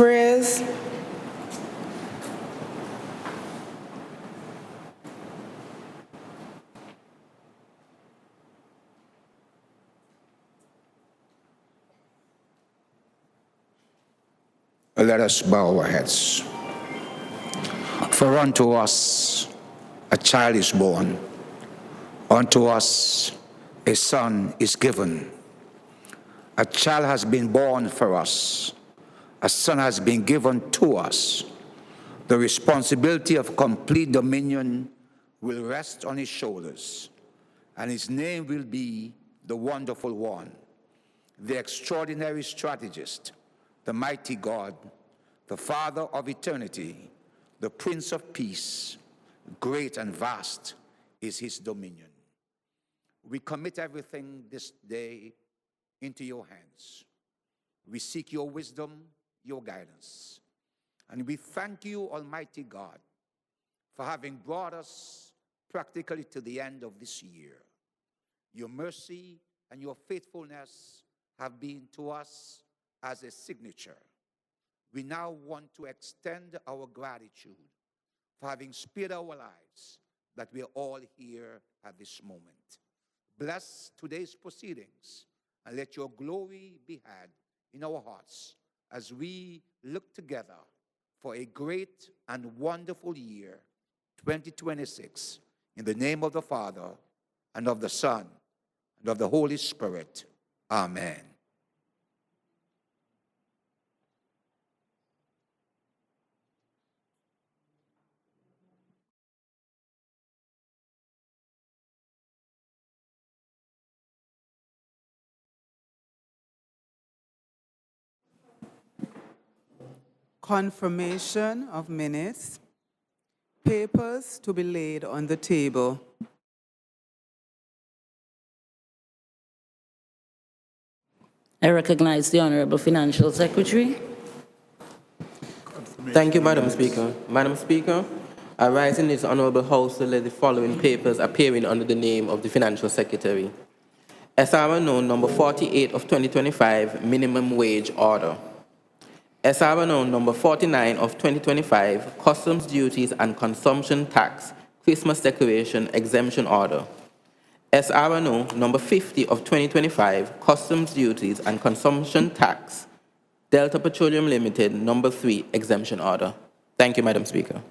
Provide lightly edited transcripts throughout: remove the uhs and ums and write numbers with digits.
Prayers. Let us bow our heads. For unto us a child is born, unto us a son is given. A child has been born for us, a son has been given to us. The responsibility of complete dominion will rest on his shoulders, and his name will be the Wonderful One, the extraordinary strategist, the mighty God, the Father of eternity, the Prince of Peace. Great and vast is his dominion. We commit everything this day into your hands. We seek your wisdom, your guidance. And we thank you, Almighty God, for having brought us practically to the end of this year. Your mercy and your faithfulness have been to us as a signature. We now want to extend our gratitude for having spared our lives, that we are all here at this moment. Bless today's proceedings, and let your glory be had in our hearts as we look together for a great and wonderful year, 2026, in the name of the Father, and of the Son, and of the Holy Spirit. Amen. Confirmation of minutes. Papers to be laid on the table. I recognize the Honorable Financial Secretary. Thank you, Madam Speaker. Madam Speaker, I rise in this honorable House to let the following papers appearing under the name of the Financial Secretary. SRNO number 48 of 2025, Minimum Wage Order. SRNO number 49 of 2025, Customs Duties and Consumption Tax, Christmas Decoration Exemption Order. SRNO number 50 of 2025, Customs Duties and Consumption Tax, Delta Petroleum Limited, number 3, Exemption Order. Thank you, Madam Speaker.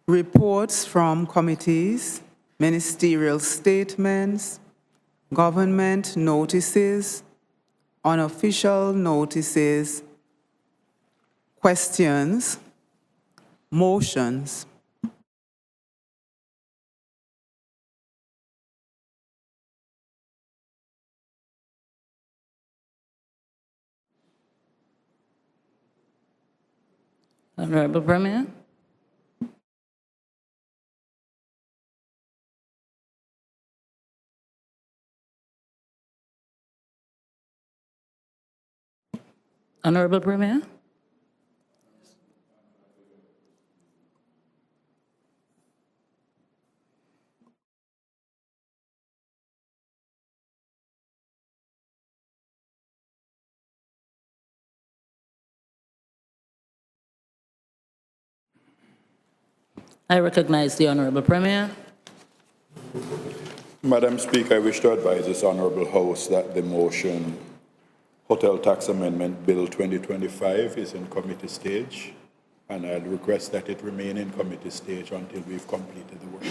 Reports from committees, ministerial statements, government notices, unofficial notices, questions, motions. Honorable Premier. Honorable Premier. I recognize the Honorable Premier. Madam Speaker, I wish to advise this Honourable House that the motion Hotel Tax Amendment Bill 2025 is in committee stage, and I'll request that it remain in committee stage until we've completed the work.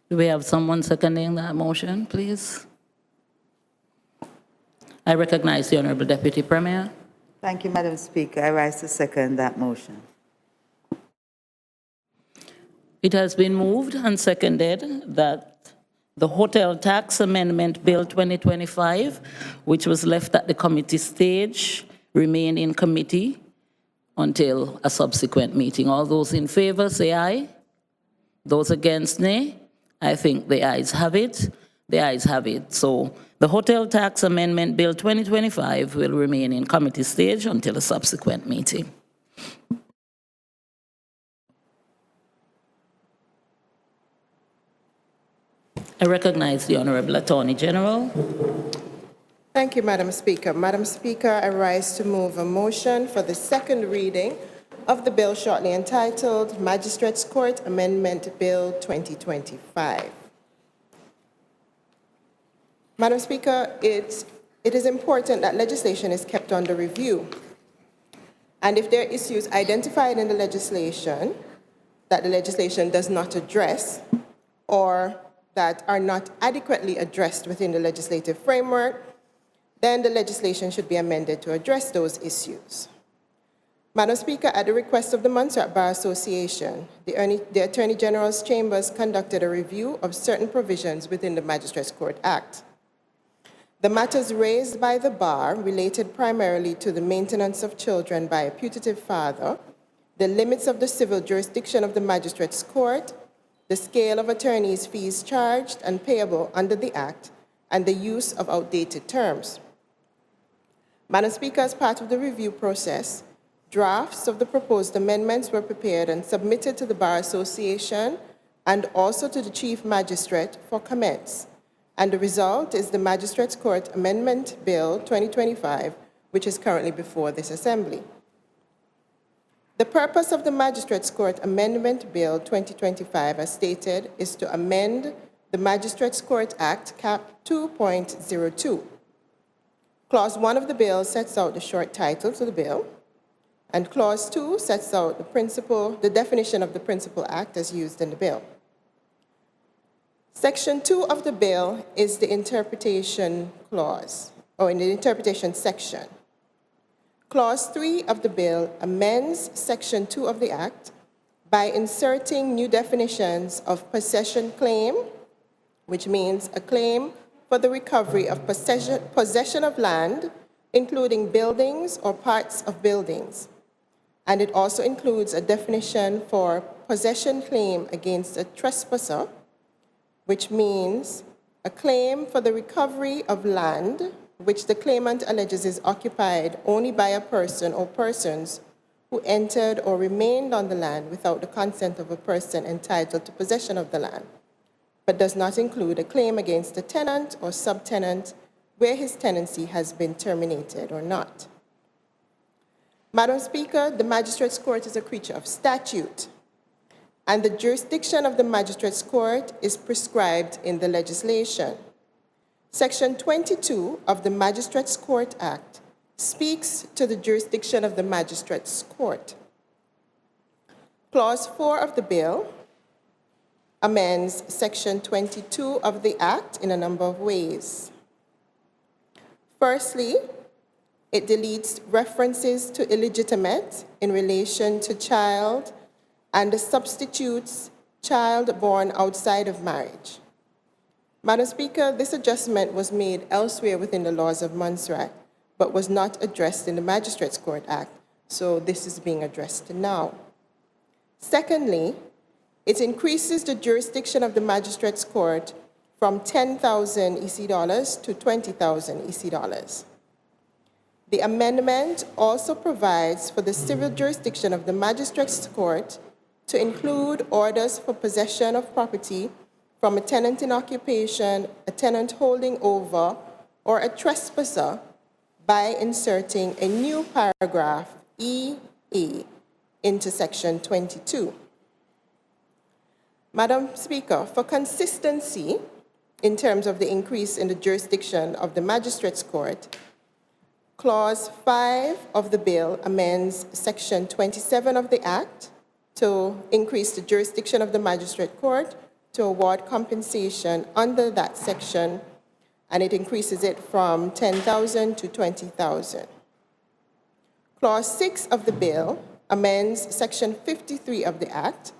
Do we have someone seconding that motion, please? I recognize the Honorable Deputy Premier. Thank you, Madam Speaker. I rise to second that motion. It has been moved and seconded that the Hotel Tax Amendment Bill 2025, which was left at the committee stage, remain in committee until a subsequent meeting. All those in favor say aye. Those against, nay. I think the ayes have it. The ayes have it. So the Hotel Tax Amendment Bill 2025 will remain in committee stage until a subsequent meeting. I recognize the Honorable Attorney General. Thank you, Madam Speaker. Madam Speaker, I rise to move a motion for the second reading of the bill shortly entitled Magistrates Court Amendment Bill 2025. Madam Speaker, it is important that legislation is kept under review. And if there are issues identified in the legislation that the legislation does not address or that are not adequately addressed within the legislative framework, then the legislation should be amended to address those issues. Madam Speaker, at the request of the Montserrat Bar Association, the Attorney General's Chambers conducted a review of certain provisions within the Magistrates Court Act. The matters raised by the bar related primarily to the maintenance of children by a putative father, the limits of the civil jurisdiction of the Magistrates Court, the scale of attorneys' fees charged and payable under the Act, and the use of outdated terms. Madam Speaker, as part of the review process, drafts of the proposed amendments were prepared and submitted to the Bar Association and also to the Chief Magistrate for comments. And the result is the Magistrates Court Amendment Bill 2025, which is currently before this Assembly. The purpose of the Magistrates Court Amendment Bill 2025, as stated, is to amend the Magistrates Court Act, Cap 2.02. Clause 1 of the bill sets out the short title to the bill, and Clause 2 sets out the definition of the principal act as used in the bill. Section 2 of the bill is the interpretation clause, or in the interpretation section. Clause 3 of the bill amends Section 2 of the Act by inserting new definitions of possession claim, which means a claim for the recovery of possession of land, including buildings or parts of buildings. And it also includes a definition for possession claim against a trespasser, which means a claim for the recovery of land which the claimant alleges is occupied only by a person or persons who entered or remained on the land without the consent of a person entitled to possession of the land, but does not include a claim against a tenant or subtenant where his tenancy has been terminated or not. Madam Speaker, the Magistrates Court is a creature of statute, and the jurisdiction of the Magistrates Court is prescribed in the legislation. Section 22 of the Magistrates Court Act speaks to the jurisdiction of the Magistrates Court. Clause 4 of the bill amends Section 22 of the Act in a number of ways. Firstly, it deletes references to illegitimate in relation to child and substitutes child born outside of marriage. Madam Speaker, this adjustment was made elsewhere within the laws of Montserrat, but was not addressed in the Magistrates Court Act, so this is being addressed now. Secondly, it increases the jurisdiction of the Magistrates Court from 10,000 EC dollars to 20,000 EC dollars. The amendment also provides for the civil jurisdiction of the Magistrates Court to include orders for possession of property from a tenant in occupation, a tenant holding over, or a trespasser by inserting a new paragraph EA into Section 22. Madam Speaker, for consistency in terms of the increase in the jurisdiction of the Magistrates Court, Clause 5 of the bill amends Section 27 of the Act to increase the jurisdiction of the Magistrate Court to award compensation under that section, and it increases it from 10,000 to 20,000. Clause 6 of the bill amends Section 53 of the Act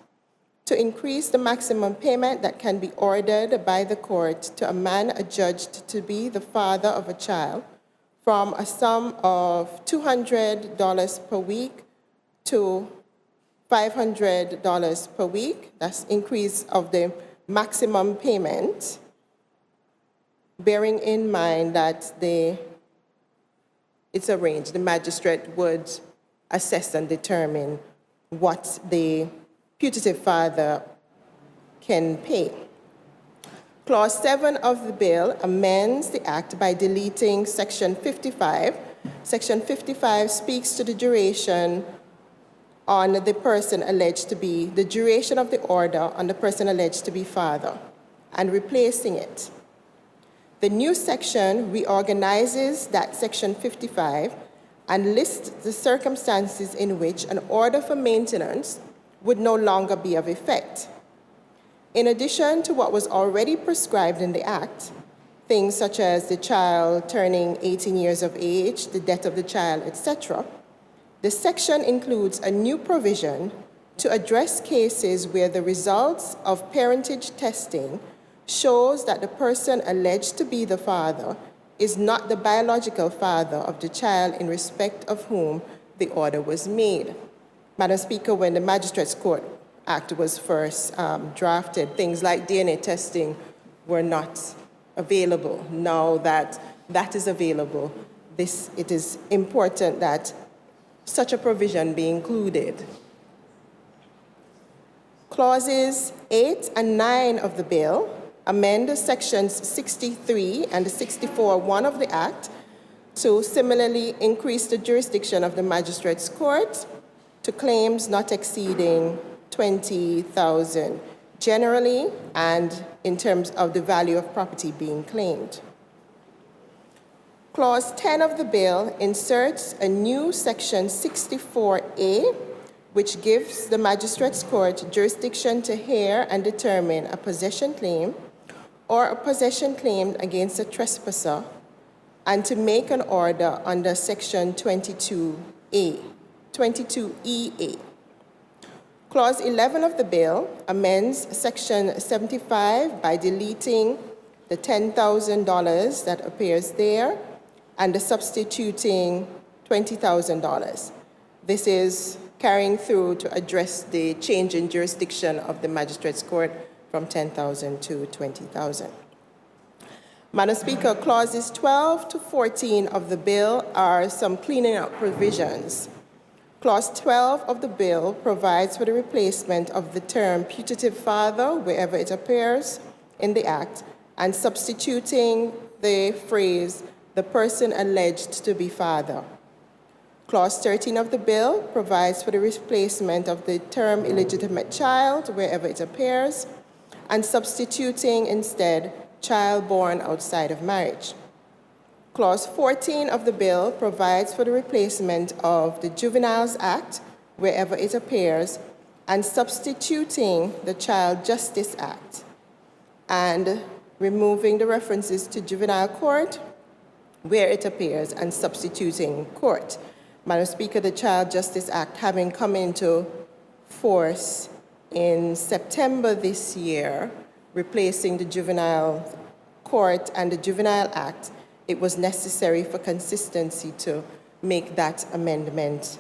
to increase the maximum payment that can be ordered by the court to a man adjudged to be the father of a child from a sum of $200 per week to $500 per week. That's increase of the maximum payment, bearing in mind that it's a range. The magistrate would assess and determine what the putative father can pay. Clause 7 of the bill amends the act by deleting Section 55. Section 55 speaks to the duration on the person alleged to be, the duration of the order on the person alleged to be father, and replacing it. The new section reorganizes that Section 55 and lists the circumstances in which an order for maintenance would no longer be of effect. In addition to what was already prescribed in the Act, things such as the child turning 18 years of age, the death of the child, etc., the section includes a new provision to address cases where the results of parentage testing shows that the person alleged to be the father is not the biological father of the child in respect of whom the order was made. Madam Speaker, when the Magistrates Court Act was first drafted, things like DNA testing were not available. Now that that is available, it is important that such a provision be included. Clauses 8 and 9 of the bill amend sections 63 and 64(1) of the Act to similarly increase the jurisdiction of the Magistrates Court to claims not exceeding $20,000 generally and in terms of the value of property being claimed. Clause 10 of the bill inserts a new section 64A, which gives the Magistrates Court jurisdiction to hear and determine a possession claim or a possession claim against a trespasser and to make an order under section 22EA. Clause 11 of the bill amends section 75 by deleting the $10,000 that appears there and substituting $20,000. This is carrying through to address the change in jurisdiction of the Magistrates Court from $10,000 to $20,000. Madam Speaker, clauses 12 to 14 of the bill are some cleaning up provisions. Clause 12 of the bill provides for the replacement of the term putative father wherever it appears in the Act and substituting the phrase the person alleged to be father. Clause 13 of the bill provides for the replacement of the term illegitimate child wherever it appears and substituting instead child born outside of marriage. Clause 14 of the bill provides for the replacement of the Juveniles Act wherever it appears and substituting the Child Justice Act and removing the references to juvenile court where it appears and substituting court. Madam Speaker, the Child Justice Act having come into force in September this year, replacing the Juvenile Court and the Juvenile Act, it was necessary for consistency to make that amendment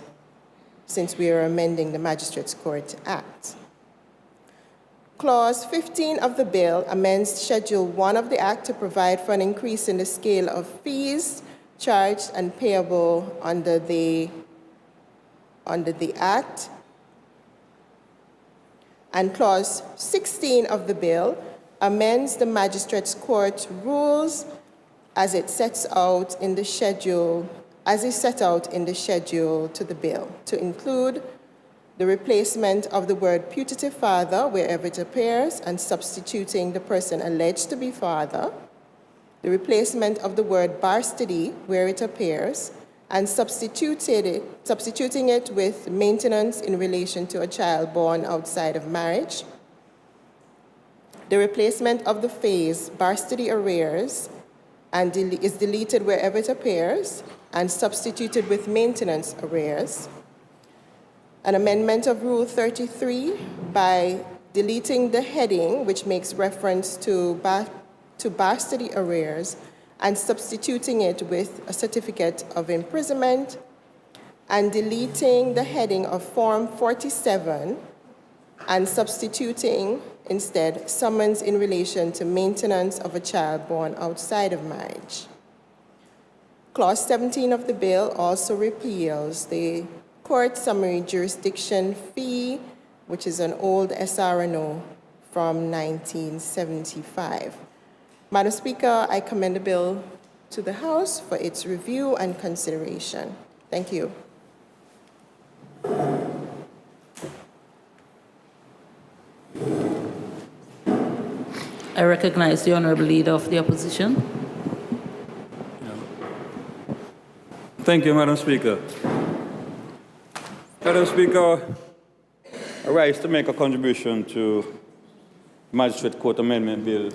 since we are amending the Magistrates Court Act. Clause 15 of the bill amends Schedule 1 of the Act to provide for an increase in the scale of fees charged and payable under the Act. And Clause 16 of the bill amends the Magistrates Court rules as it sets out in the schedule, as is set out in the schedule to the bill, to include the replacement of the word putative father wherever it appears and substituting the person alleged to be father, the replacement of the word bastardy where it appears and substituting it with maintenance in relation to a child born outside of marriage, the replacement of the phrase bastardy arrears and is deleted wherever it appears and substituted with maintenance arrears. An amendment of Rule 33 by deleting the heading which makes reference to bastardy arrears and substituting it with a certificate of imprisonment and deleting the heading of Form 47 and substituting instead summons in relation to maintenance of a child born outside of marriage. Clause 17 of the bill also repeals the court summary jurisdiction fee, which is an old SRNO from 1975. Madam Speaker, I commend the bill to the House for its review and consideration. Thank you. I recognize the Honorable Leader of the Opposition. Thank you, Madam Speaker. Madam Speaker, I rise to make a contribution to Magistrate Court Amendment Bill.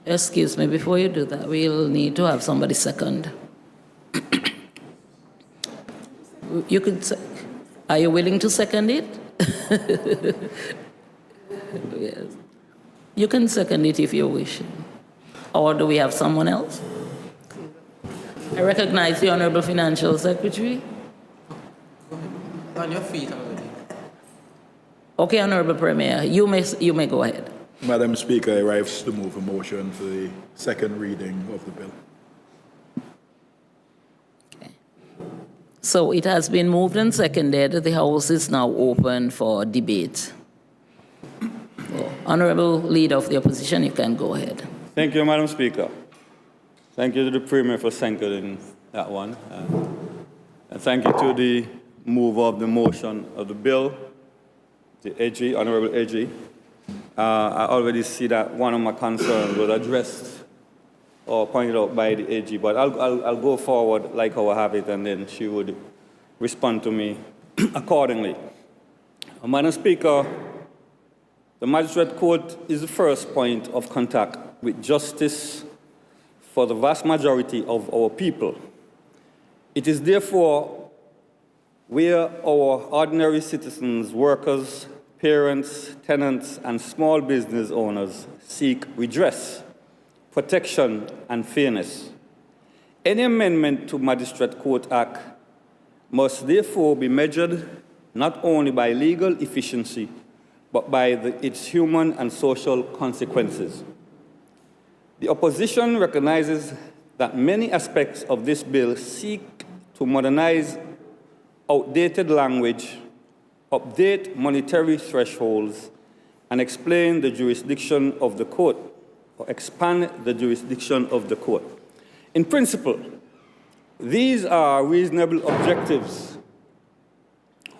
Excuse me, before you do that, we'll need to have somebody second. You could, are you willing to second it? Yes. You can second it if you wish. Or do we have someone else? I recognize the Honorable Financial Secretary. On your feet already. Okay, Honorable Premier, you may go ahead. Madam Speaker, I rise to move a motion for the second reading of the bill. Okay. So it has been moved and seconded. The House is now open for debate. So, Honorable Leader of the Opposition, you can go ahead. Thank you, Madam Speaker. Thank you to the Premier for seconding that one. And thank you to the mover of the motion of the bill, the AG, Honorable AG. I already see that one of my concerns was addressed or pointed out by the AG, but I'll go forward like how I have it, and then she would respond to me accordingly. Madam Speaker, the Magistrate Court is the first point of contact with justice for the vast majority of our people. It is therefore where our ordinary citizens, workers, parents, tenants, and small business owners seek redress, protection, and fairness. Any amendment to Magistrate Court Act must therefore be measured not only by legal efficiency, but by its human and social consequences. The opposition recognizes that many aspects of this bill seek to modernize outdated language, update monetary thresholds, and explain the jurisdiction of the court, or expand the jurisdiction of the court. In principle, these are reasonable objectives.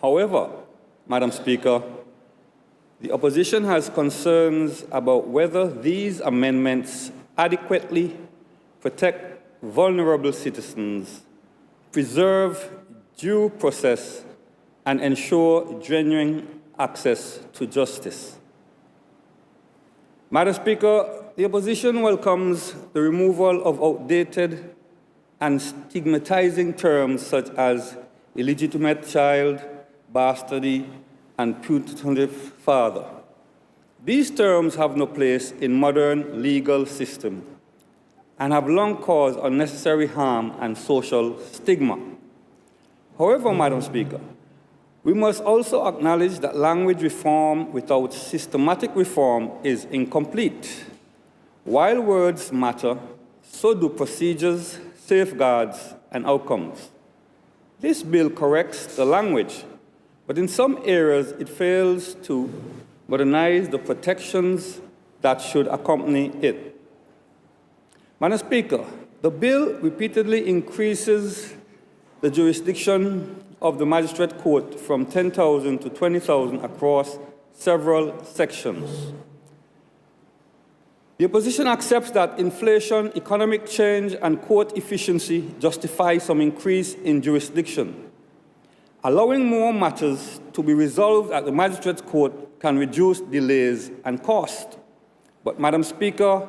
However, Madam Speaker, the opposition has concerns about whether these amendments adequately protect vulnerable citizens, preserve due process, and ensure genuine access to justice. Madam Speaker, the opposition welcomes the removal of outdated and stigmatizing terms such as illegitimate child, bastardy, and putative father. These terms have no place in modern legal system and have long caused unnecessary harm and social stigma. However, Madam Speaker, we must also acknowledge that language reform without systematic reform is incomplete. While words matter, so do procedures, safeguards, and outcomes. This bill corrects the language, but in some areas it fails to modernize the protections that should accompany it. Madam Speaker, the bill repeatedly increases the jurisdiction of the Magistrate Court from 10,000 to 20,000 across several sections. The opposition accepts that inflation, economic change, and court efficiency justify some increase in jurisdiction. Allowing more matters to be resolved at the Magistrate Court can reduce delays and cost. But, Madam Speaker,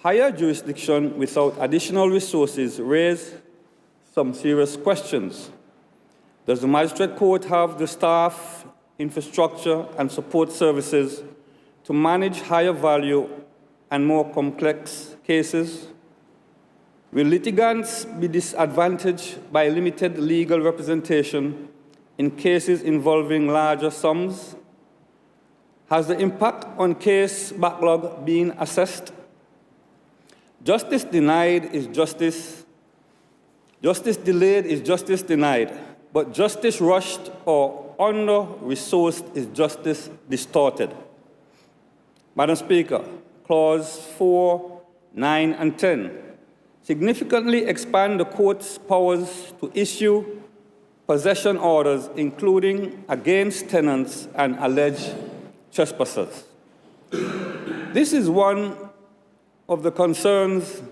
higher jurisdiction without additional resources raise some serious questions. Does the Magistrate Court have the staff, infrastructure, and support services to manage higher value and more complex cases? Will litigants be disadvantaged by limited legal representation in cases involving larger sums? Has the impact on case backlog been assessed? Justice denied is justice. Justice delayed is justice denied. But justice rushed or under-resourced is justice distorted. Madam Speaker, Clause 4 9, and 10 significantly expand the court's powers to issue possession orders, including against tenants and alleged trespassers. This is one of the concerns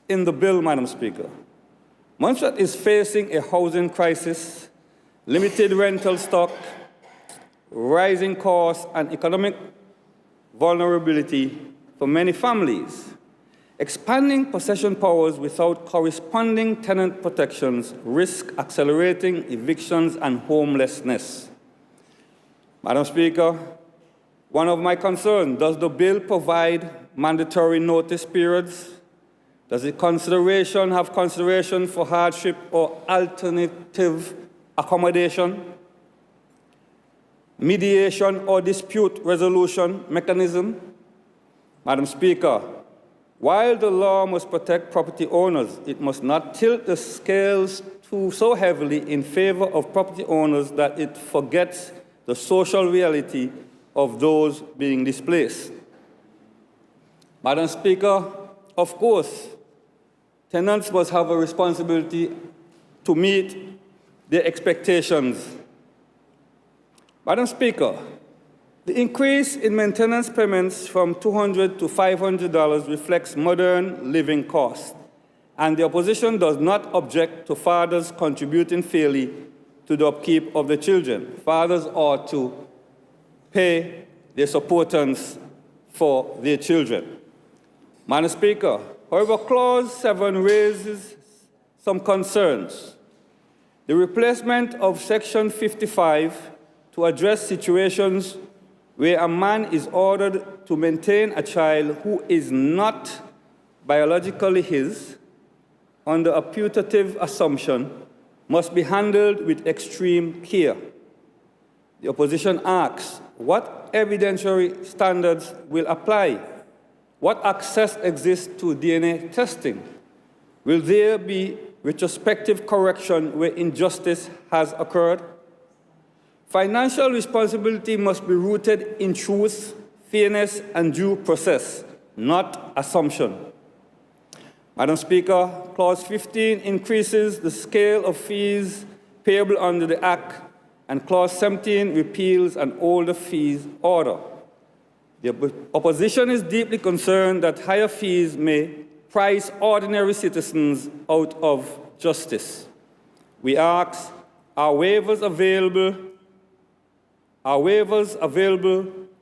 in the bill, Madam Speaker. Montserrat is facing a housing crisis, limited rental stock, rising costs, and economic vulnerability for many families. Expanding possession powers without corresponding tenant protections risk accelerating evictions and homelessness. Madam Speaker, one of my concerns, does the bill provide mandatory notice periods? Does it have consideration for hardship or alternative accommodation, mediation or dispute resolution mechanism? Madam Speaker, while the law must protect property owners, it must not tilt the scales so heavily in favor of property owners that it forgets the social reality of those being displaced. Madam Speaker, of course, tenants must have a responsibility to meet their expectations. Madam Speaker, the increase in maintenance payments from $200 to $500 reflects modern living costs, and the opposition does not object to fathers contributing fairly to the upkeep of the children. Fathers ought to pay their supportants for their children. Madam Speaker, however, Clause 7 raises some concerns. The replacement of Section 55 to address situations where a man is ordered to maintain a child who is not biologically his, under a putative assumption, must be handled with extreme care. The opposition asks, what evidentiary standards will apply? What access exists to DNA testing? Will there be retrospective correction where injustice has occurred? Financial responsibility must be rooted in truth, fairness, and due process, not assumption. Madam Speaker, Clause 15 increases the scale of fees payable under the Act, and Clause 17 repeals an older fees order. The opposition is deeply concerned that higher fees may price ordinary citizens out of justice. We ask, are waivers available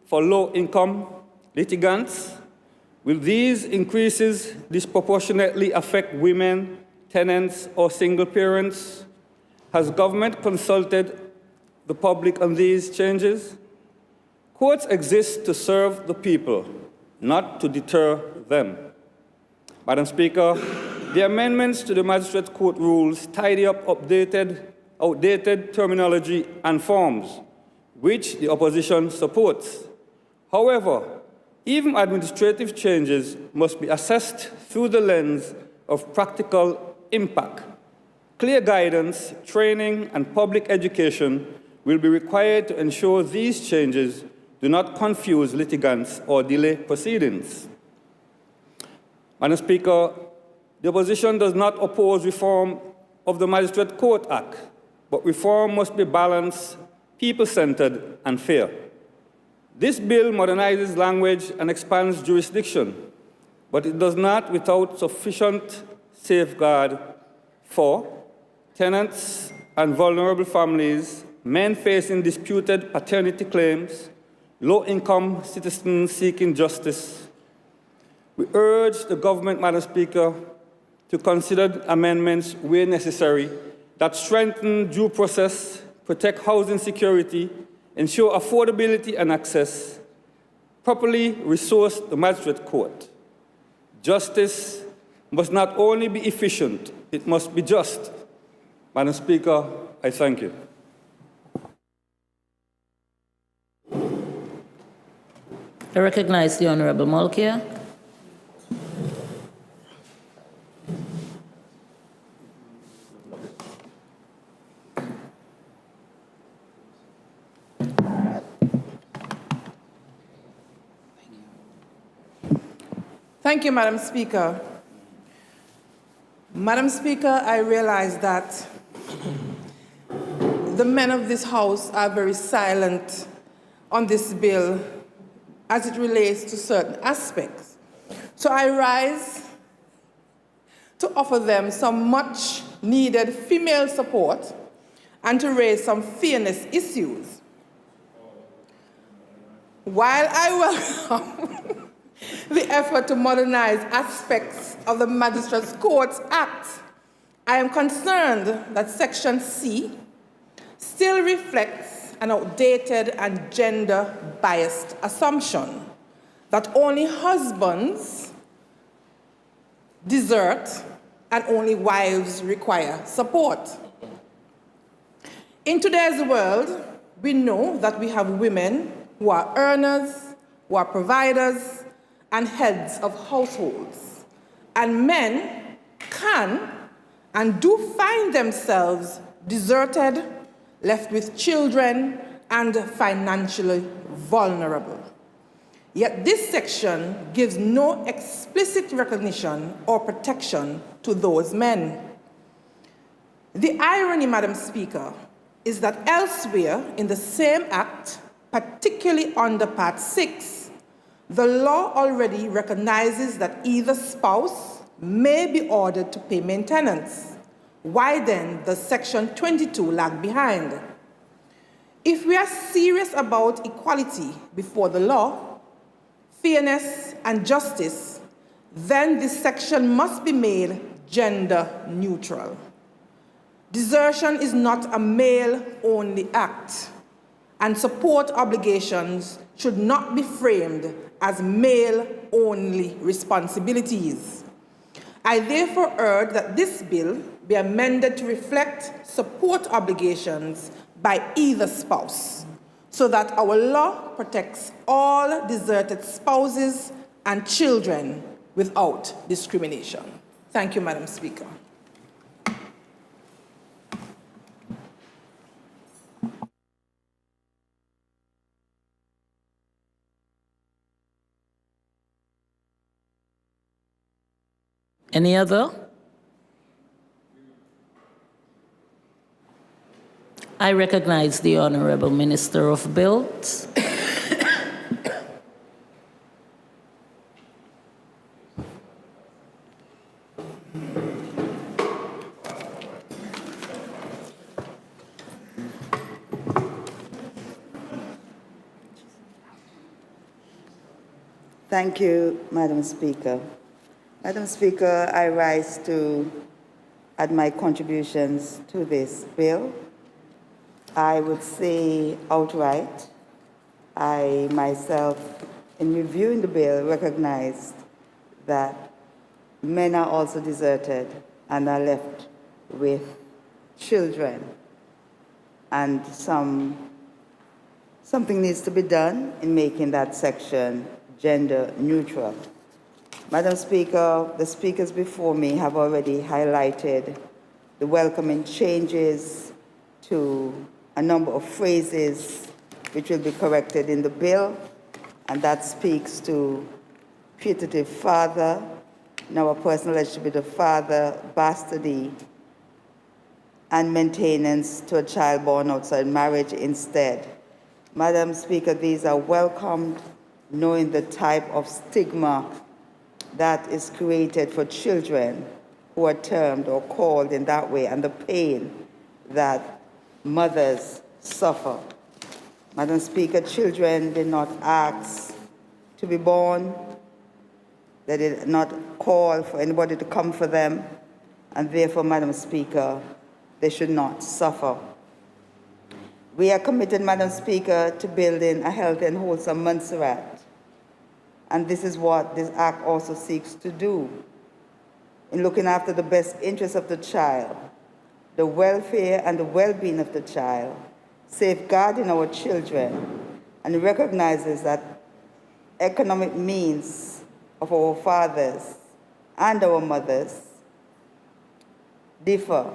for low-income litigants? Will these increases disproportionately affect women, tenants, or single parents? Has government consulted the public on these changes? Courts exist to serve the people, not to deter them. Madam Speaker, the amendments to the Magistrate Court rules tidy up outdated terminology and forms, which the opposition supports. However, even administrative changes must be assessed through the lens of practical impact. Clear guidance, training, and public education will be required to ensure these changes do not confuse litigants or delay proceedings. Madam Speaker, the opposition does not oppose reform of the Magistrate Court Act, but reform must be balanced, people-centered, and fair. This bill modernizes language and expands jurisdiction, but it does not without sufficient safeguard for tenants and vulnerable families, men facing disputed paternity claims, low-income citizens seeking justice. We urge the government, Madam Speaker, to consider amendments where necessary that strengthen due process, protect housing security, ensure affordability and access, properly resource the Magistrate Court. Justice must not only be efficient, it must be just. Madam Speaker, I thank you. I recognize the Honorable Molkia. Thank you, Madam Speaker. Madam Speaker, I realize that the men of this House are very silent on this bill as it relates to certain aspects. So I rise to offer them some much needed female support and to raise some fairness issues. While I welcome the effort to modernize aspects of the Magistrates Courts Act, I am concerned that Section C still reflects an outdated and gender-biased assumption that only husbands desert and only wives require support. In today's world, we know that we have women who are earners, who are providers, and heads of households. And men can and do find themselves deserted, left with children, and financially vulnerable. Yet this section gives no explicit recognition or protection to those men. The irony, Madam Speaker, is that elsewhere in the same act, particularly under Part 6, the law already recognizes that either spouse may be ordered to pay maintenance. Why then does Section 22 lag behind? If we are serious about equality before the law, fairness and justice, then this section must be made gender neutral. Desertion is not a male-only act, and support obligations should not be framed as male-only responsibilities. I therefore urge that this bill be amended to reflect support obligations by either spouse, so that our law protects all deserted spouses and children without discrimination. Thank you, Madam Speaker. Any other? I recognize the Honorable Minister of Bills. Thank you, Madam Speaker. Madam Speaker, I rise to add my contributions to this bill. I would say outright, I myself, in reviewing the bill, recognized that men are also deserted and are left with children. And something needs to be done in making that section gender neutral. Madam Speaker, the speakers before me have already highlighted the welcoming changes to a number of phrases which will be corrected in the bill, and that speaks to putative father, now a person alleged to be the father, bastardy, and maintenance to a child born outside marriage instead. Madam Speaker, these are welcomed, knowing the type of stigma that is created for children who are termed or called in that way, and the pain that mothers suffer. Madam Speaker, children did not ask to be born. They did not call for anybody to come for them, and therefore, Madam Speaker, they should not suffer. We are committed, Madam Speaker, to building a healthy and wholesome Montserrat. And this is what this act also seeks to do, in looking after the best interests of the child, the welfare and the well-being of the child, safeguarding our children, and recognizes that economic means of our fathers and our mothers differ,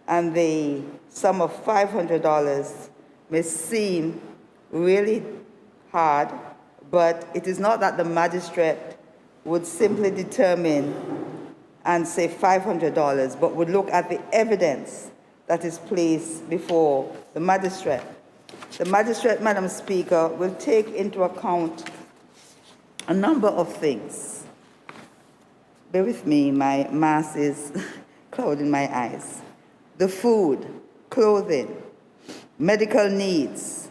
and the sum of $500 may seem really hard, but it is not that the magistrate would simply determine and say $500, but would look at the evidence that is placed before the magistrate. The magistrate, Madam Speaker, will take into account a number of things. Bear with me, my mask is clouding my eyes. The food, clothing, medical needs,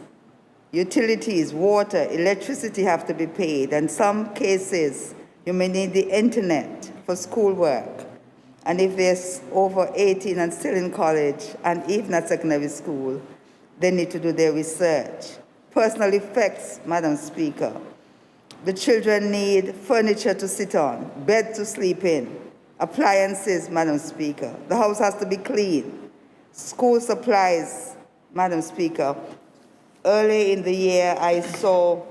utilities, water, electricity have to be paid. In some cases, you may need the internet for schoolwork. And if they're over 18 and still in college, and even at secondary school, they need to do their research. Personal effects, Madam Speaker. The children need furniture to sit on, bed to sleep in, appliances, Madam Speaker. The house has to be clean. School supplies, Madam Speaker. Early in the year, I saw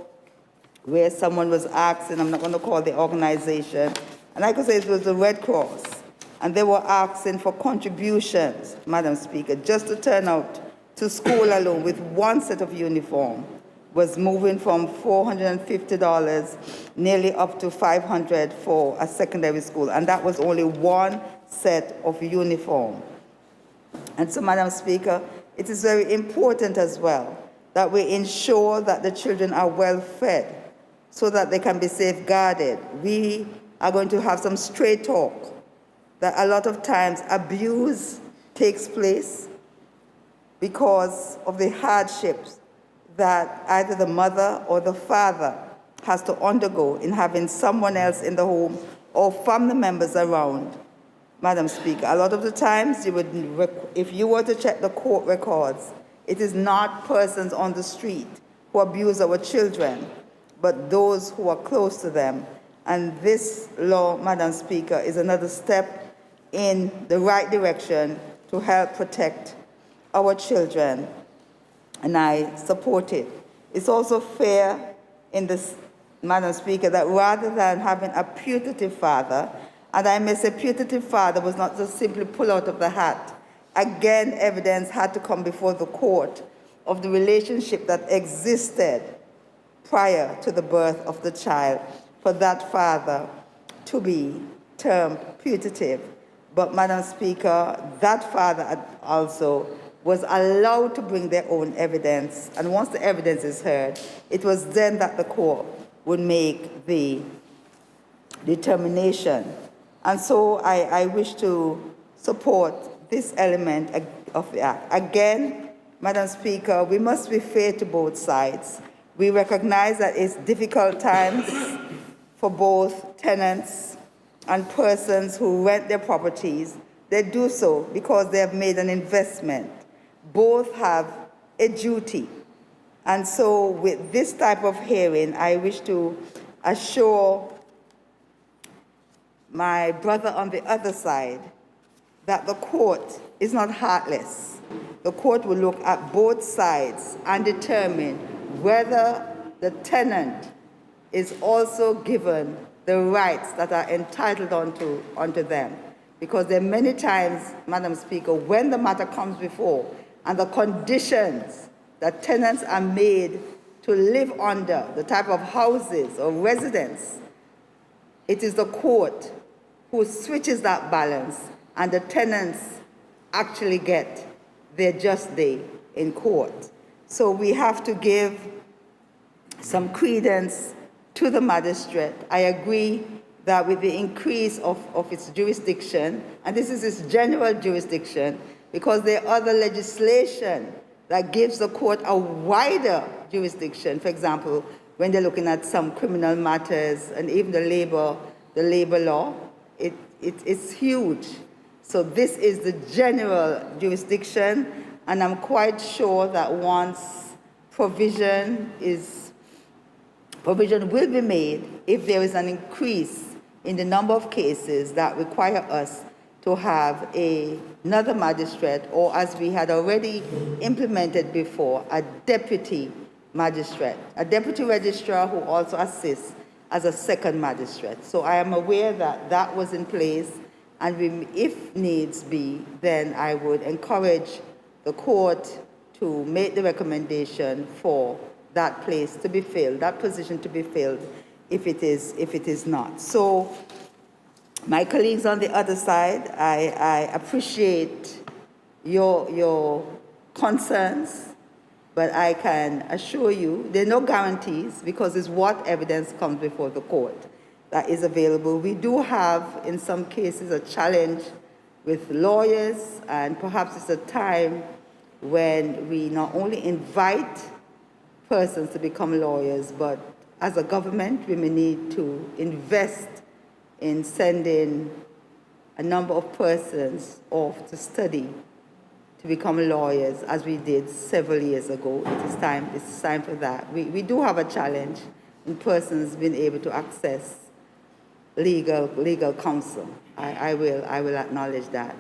where someone was asking, I'm not going to call the organization, and I could say it was the Red Cross, and they were asking for contributions, Madam Speaker, just to turn out to school alone with one set of uniform was moving from $450 nearly up to $500 for a secondary school, and that was only one set of uniform. And so, Madam Speaker, it is very important as well that we ensure that the children are well fed so that they can be safeguarded. We are going to have some straight talk that a lot of times abuse takes place because of the hardships that either the mother or the father has to undergo in having someone else in the home or family members around. Madam Speaker, a lot of the times, if you were to check the court records, it is not persons on the street who abuse our children, but those who are close to them. And this law, Madam Speaker, is another step in the right direction to help protect our children, and I support it. It's also fair in this, Madam Speaker, that rather than having a putative father, and I may say putative father was not just simply pull out of the hat. Again, evidence had to come before the court of the relationship that existed prior to the birth of the child for that father to be termed putative. But, Madam Speaker, that father also was allowed to bring their own evidence, and once the evidence is heard, it was then that the court would make the determination. And so I wish to support this element of the act. Again, Madam Speaker, we must be fair to both sides. We recognize that it's difficult times for both tenants and persons who rent their properties. They do so because they have made an investment. Both have a duty. And so with this type of hearing, I wish to assure my brother on the other side that the court is not heartless. The court will look at both sides and determine whether the tenant is also given the rights that are entitled onto them. Because there are many times, Madam Speaker, when the matter comes before and the conditions that tenants are made to live under, the type of houses or residence, it is the court who switches that balance, and the tenants actually get their just day in court. So we have to give some credence to the magistrate. I agree that with the increase of its jurisdiction, and this is its general jurisdiction, because there are other legislation that gives the court a wider jurisdiction. For example, when they're looking at some criminal matters and even the labor law, it's huge. So this is the general jurisdiction, and I'm quite sure that once provision will be made if there is an increase in the number of cases that require us to have another magistrate, or as we had already implemented before, a deputy magistrate, a deputy registrar who also assists as a second magistrate. So I am aware that that was in place, and if needs be, then I would encourage the court to make the recommendation for that place to be filled, that position to be filled if it is not. So, my colleagues on the other side, I appreciate your concerns, but I can assure you there are no guarantees because it's what evidence comes before the court that is available. We do have, in some cases, a challenge with lawyers, and perhaps it's a time when we not only invite persons to become lawyers, but as a government, we may need to invest in sending a number of persons off to study to become lawyers, as we did several years ago. It's time for that. We do have a challenge in persons being able to access legal counsel. I will acknowledge that.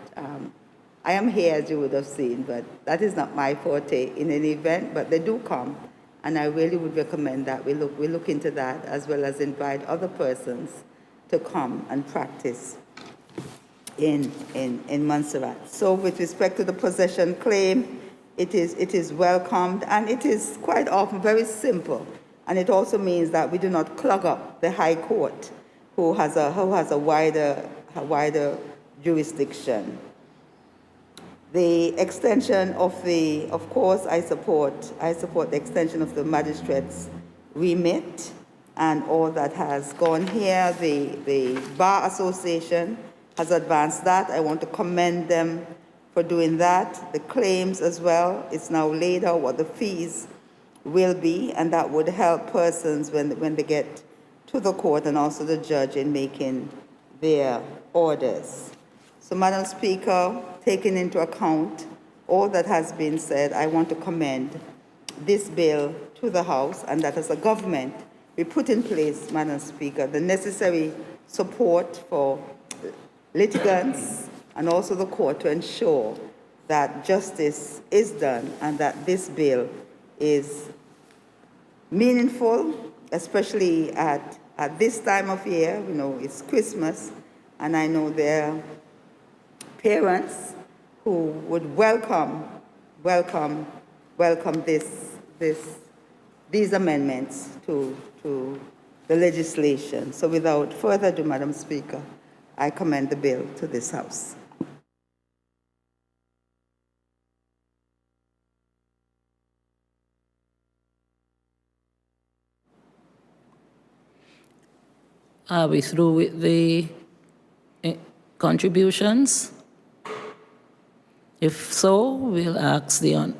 I am here, as you would have seen, but that is not my forte in any event, but they do come, and I really would recommend that we look into that, as well as invite other persons to come and practice in Montserrat. So with respect to the possession claim, it is welcomed, and it is quite often very simple, and it also means that we do not clog up the High Court, who has a wider jurisdiction. The extension of course, I support the extension of the magistrate's remit and all that has gone here. The Bar Association has advanced that. I want to commend them for doing that. The claims as well, it's now laid out what the fees will be, and that would help persons when they get to the court, and also the judge in making their orders. So, Madam Speaker, taking into account all that has been said, I want to commend this bill to the House, and that as a government, we put in place, Madam Speaker, the necessary support for litigants and also the court to ensure that justice is done and that this bill is meaningful, especially at this time of year. You know, it's Christmas, and I know there are parents who would welcome these amendments to the legislation. So without further ado, Madam Speaker, I commend the bill to this House. Are we through with the contributions? If so, we'll ask the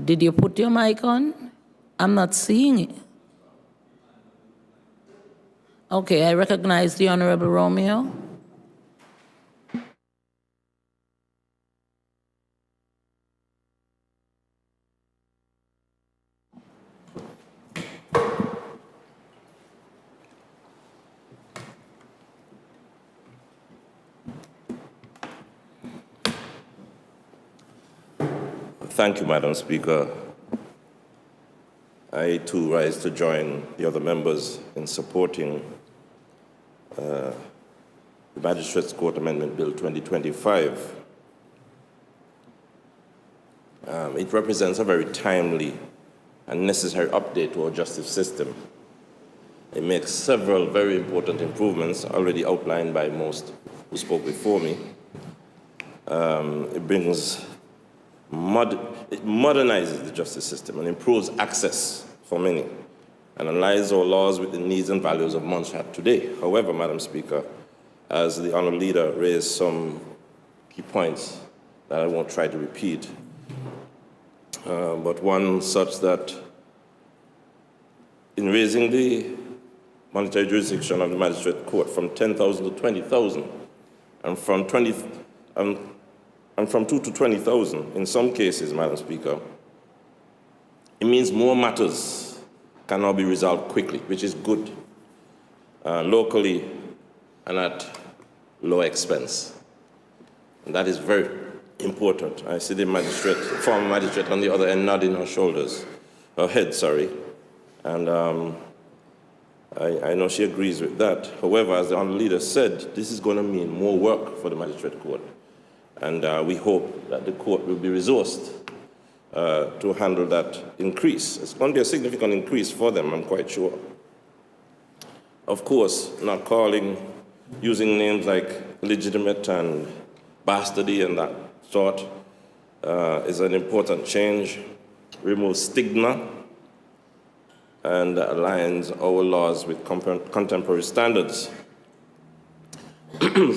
Did you put your mic on? I'm not seeing it. Okay, I recognize the Honorable Romeo. Thank you, Madam Speaker. I, too, rise to join the other members in supporting the Magistrates Court Amendment Bill 2025. It represents a very timely and necessary update to our justice system. It makes several very important improvements already outlined by most who spoke before me. It modernizes the justice system and improves access for many, and aligns our laws with the needs and values of Montserrat today. However, Madam Speaker, as the Honourable Leader raised some key points that I won't try to repeat, but one such that in raising the monetary jurisdiction of the Magistrate Court from 10,000 to 20,000, and from 2 to 20,000 in some cases, Madam Speaker, it means more matters can now be resolved quickly, which is good, locally and at low expense. And that is very important. I see the magistrate, former magistrate on the other end nodding her head, and I know she agrees with that. However, as the Honourable Leader said, this is going to mean more work for the Magistrate Court. And we hope that the court will be resourced to handle that increase. It's going to be a significant increase for them, I'm quite sure. Of course, not using names like legitimate and bastardy and that sort is an important change. Remove stigma and aligns our laws with contemporary standards.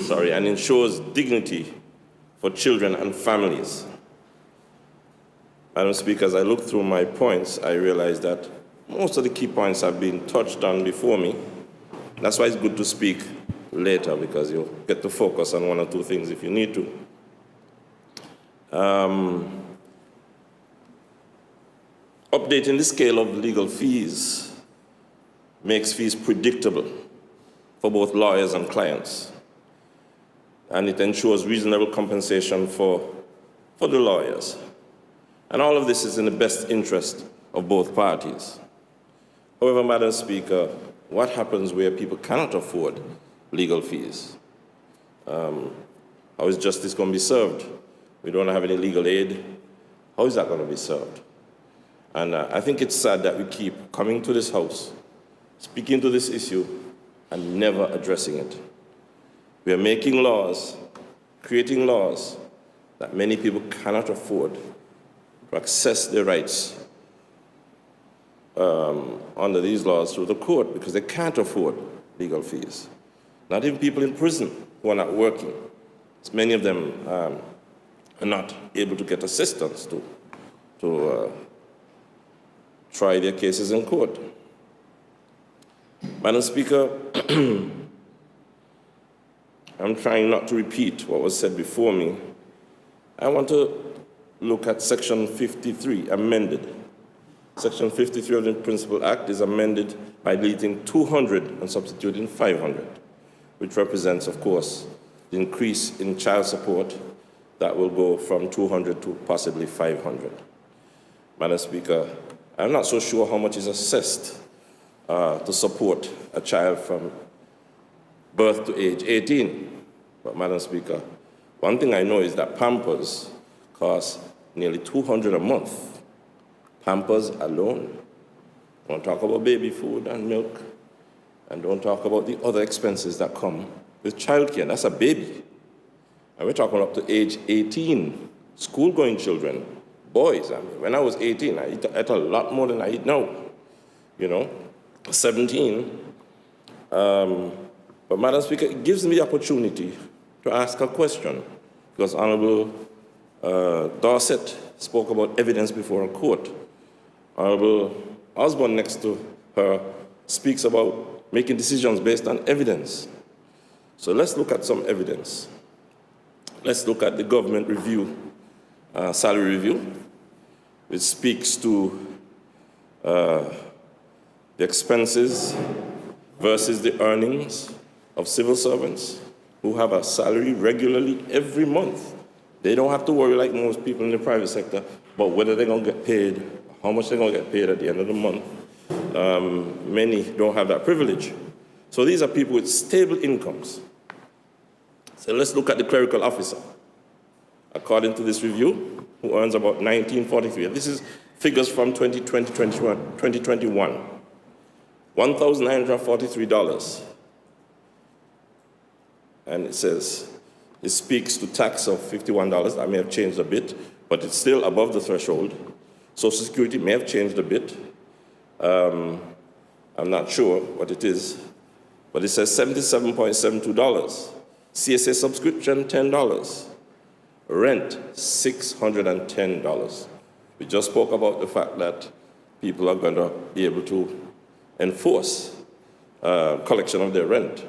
Sorry, and ensures dignity for children and families. Madam Speaker, as I look through my points, I realize that most of the key points have been touched on before me. That's why it's good to speak later, because you'll get to focus on one or two things if you need to. Updating the scale of legal fees makes fees predictable for both lawyers and clients, and it ensures reasonable compensation for the lawyers. And all of this is in the best interest of both parties. However, Madam Speaker, what happens where people cannot afford legal fees? How is justice going to be served? We don't have any legal aid. How is that going to be served? And I think it's sad that we keep coming to this House, speaking to this issue, and never addressing it. We are making laws, creating laws that many people cannot afford to access their rights under these laws through the court because they can't afford legal fees. Not even people in prison who are not working. Many of them are not able to get assistance to try their cases in court. Madam Speaker, I'm trying not to repeat what was said before me. I want to look at Section 53, amended. Section 53 of the Principal Act is amended by deleting 200 and substituting 500, which represents, of course, the increase in child support that will go from 200 to possibly 500. Madam Speaker, I'm not so sure how much is assessed to support a child from birth to age 18. But Madam Speaker, one thing I know is that Pampers costs nearly $200 a month. Pampers alone. Don't talk about baby food and milk, and don't talk about the other expenses that come with childcare. That's a baby. And we're talking up to age 18, school-going children, boys. I mean, when I was 18, I ate a lot more than I eat now. 17. But Madam Speaker, it gives me the opportunity to ask a question, because Honorable Dorset spoke about evidence before a court. Honorable Osborne, next to her, speaks about making decisions based on evidence. So let's look at some evidence. Let's look at the government review, salary review, which speaks to the expenses versus the earnings of civil servants who have a salary regularly every month. They don't have to worry like most people in the private sector about whether they're going to get paid, how much they're going to get paid at the end of the month. Many don't have that privilege. So these are people with stable incomes. So let's look at the clerical officer. According to this review, who earns about $19.43. This is figures from 2021. $1,943. And it says, it speaks to tax of $51. That may have changed a bit, but it's still above the threshold. Social Security may have changed a bit. I'm not sure what it is, but it says $77.72. CSA subscription, $10. Rent, $610. We just spoke about the fact that people are going to be able to enforce collection of their rent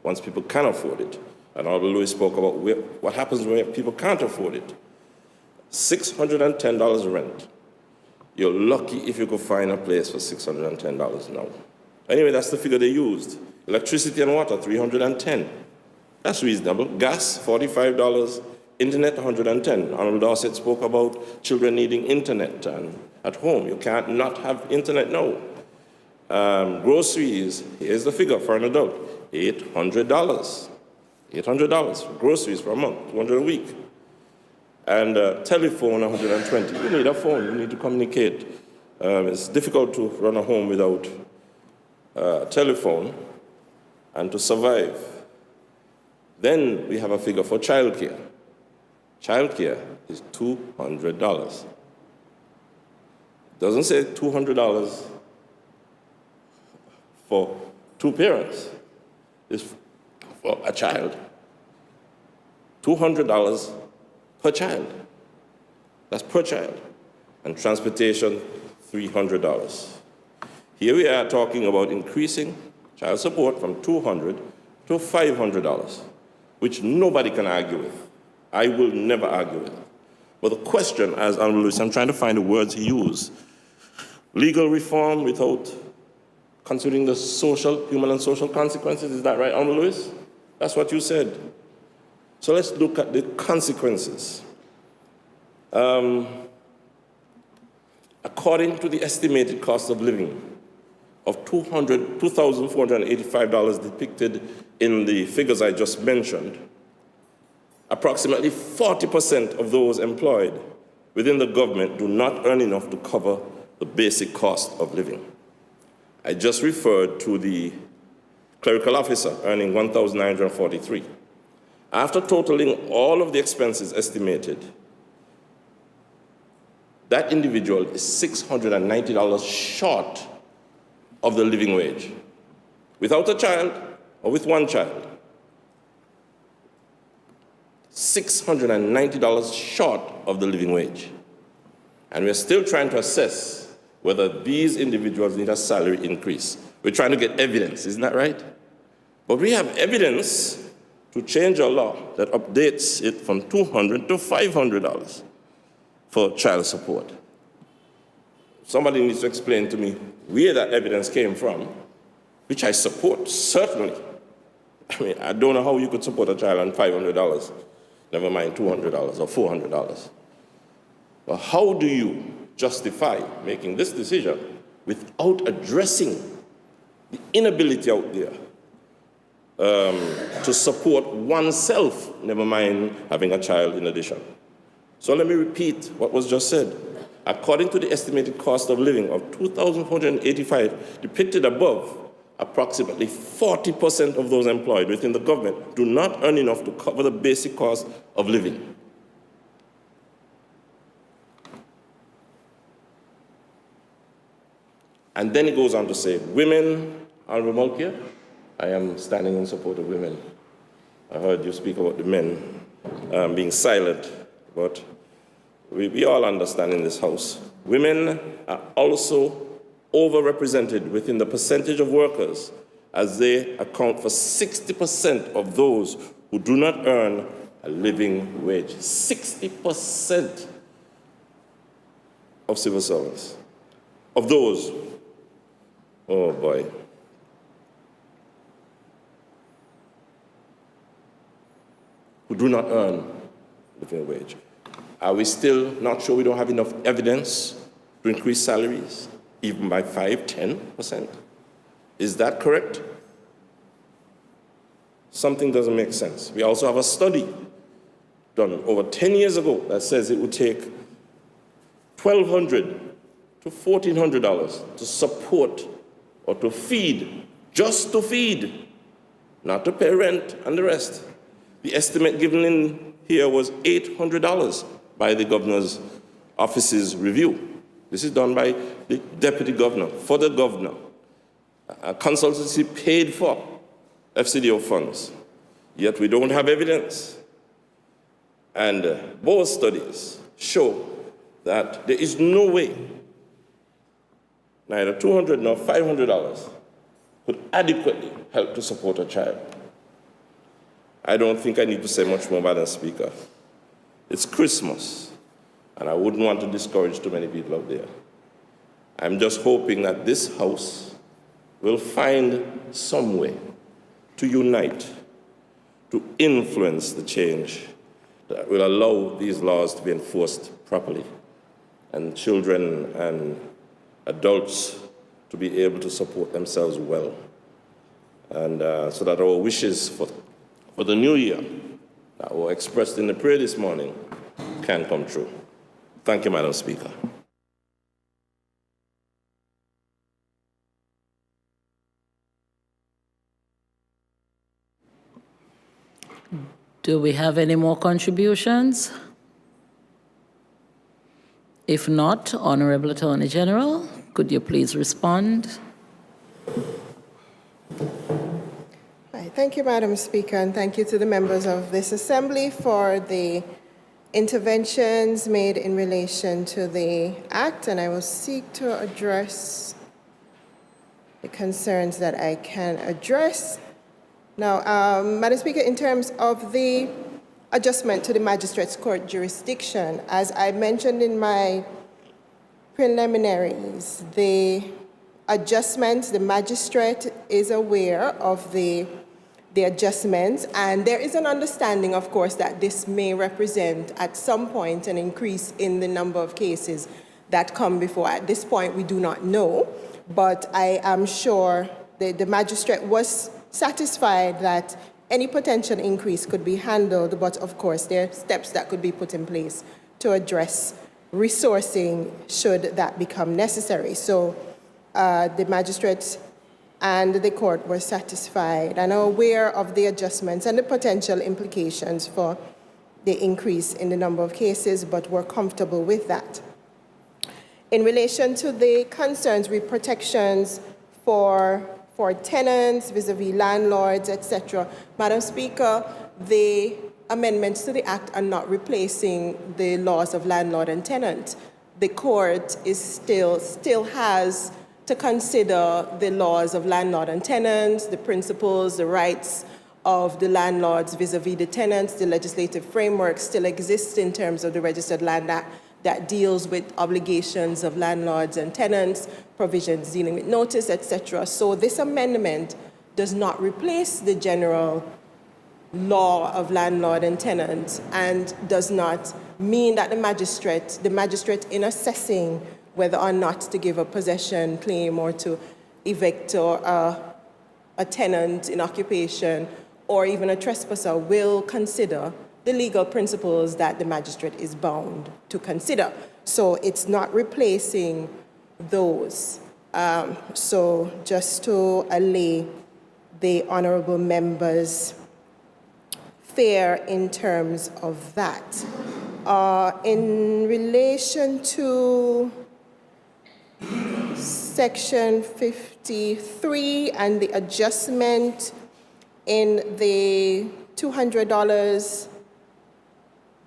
once people can afford it. And Honorable Louis spoke about what happens when people can't afford it. $610 rent. You're lucky if you could find a place for $610 now. Anyway, that's the figure they used. Electricity and water, $310. That's reasonable. Gas, $45. Internet, $110. Honorable Dorset spoke about children needing internet at home. You can't not have internet now. Groceries, here's the figure for an adult, $800. $800 for groceries for a month, $200 a week. and telephone 120. You need a phone, you need to communicate. It's difficult to run a home without telephone and to survive. Then we have a figure for childcare. Childcare is $200. Doesn't say $200 for two parents. It's for a child. $200 per child. That's per child. And transportation, $300. Here we are talking about increasing child support from $200 to $500, which nobody can argue with. I will never argue with it. But the question, as Honorable Lewis, I'm trying to find the words he used. Legal reform without considering the social, human and social consequences, is that right, Honorable Lewis? That's what you said. So let's look at the consequences. According to the estimated cost of living of $2,485 depicted in the figures I just mentioned, approximately 40% of those employed within the government do not earn enough to cover the basic cost of living. I just referred to the clerical officer earning $1,943. After totaling all of the expenses estimated, that individual is $690 short of the living wage. Without a child or with one child, $690 short of the living wage. And we're still trying to assess whether these individuals need a salary increase. We're trying to get evidence, isn't that right? But we have evidence to change a law that updates it from $200 to $500 for child support. Somebody needs to explain to me where that evidence came from, which I support, certainly. I mean, I don't know how you could support a child on $500, never mind $200 or $400. But how do you justify making this decision without addressing the inability out there to support oneself, never mind having a child in addition? So let me repeat what was just said. According to the estimated cost of living of $2,485 depicted above, approximately 40% of those employed within the government do not earn enough to cover the basic cost of living. And then it goes on to say, women, Honorable Malkia, I am standing in support of women. I heard you speak about the men being silent, but we all understand in this House. Women are also overrepresented within the percentage of workers as they account for 60% of those who do not earn a living wage. 60% of civil servants. Of those, oh boy. Who do not earn a living wage. Are we still not sure we don't have enough evidence to increase salaries, even by 5, 10%? Is that correct? Something doesn't make sense. We also have a study done over 10 years ago that says it would take $1,200 to $1,400 to support or to feed, just to feed, not to pay rent and the rest. The estimate given in here was $800 by the governor's office's review. This is done by the deputy governor, for the governor. A consultancy paid for FCDO funds, yet we don't have evidence. And both studies show that there is no way neither $200 nor $500 could adequately help to support a child. I don't think I need to say much more, Madam Speaker. It's Christmas, and I wouldn't want to discourage too many people out there. I'm just hoping that this House will find some way to unite, to influence the change that will allow these laws to be enforced properly, and children and adults to be able to support themselves well. And so that our wishes for the new year that were expressed in the prayer this morning can come true. Thank you, Madam Speaker. Do we have any more contributions? If not, Honorable Attorney General, could you please respond? Right. Thank you, Madam Speaker, and thank you to the members of this Assembly for the interventions made in relation to the Act, and I will seek to address the concerns that I can address. Now, Madam Speaker, in terms of the adjustment to the Magistrates Court jurisdiction, as I mentioned in my preliminaries, the adjustments, the magistrate is aware of the adjustments, and there is an understanding, of course, that this may represent at some point an increase in the number of cases that come before. At this point, we do not know, but I am sure the magistrate was satisfied that any potential increase could be handled, but of course, there are steps that could be put in place to address resourcing should that become necessary. So the magistrates and the court were satisfied and are aware of the adjustments and the potential implications for the increase in the number of cases, but were comfortable with that. In relation to the concerns with protections for tenants, vis-a-vis landlords, etc., Madam Speaker, the amendments to the Act are not replacing the laws of landlord and tenant. The court is still has to consider the laws of landlord and tenants, the principles, the rights of the landlords vis-a-vis the tenants. The legislative framework still exists in terms of the Registered Land Act that deals with obligations of landlords and tenants, provisions dealing with notice, etc. So this amendment does not replace the general law of landlord and tenant and does not mean that the magistrate in assessing whether or not to give a possession claim or to evict or a tenant in occupation or even a trespasser will consider the legal principles that the magistrate is bound to consider. So it's not replacing those. So just to allay the honorable members' fear in terms of that. In relation to Section 53 and the adjustment in the $200,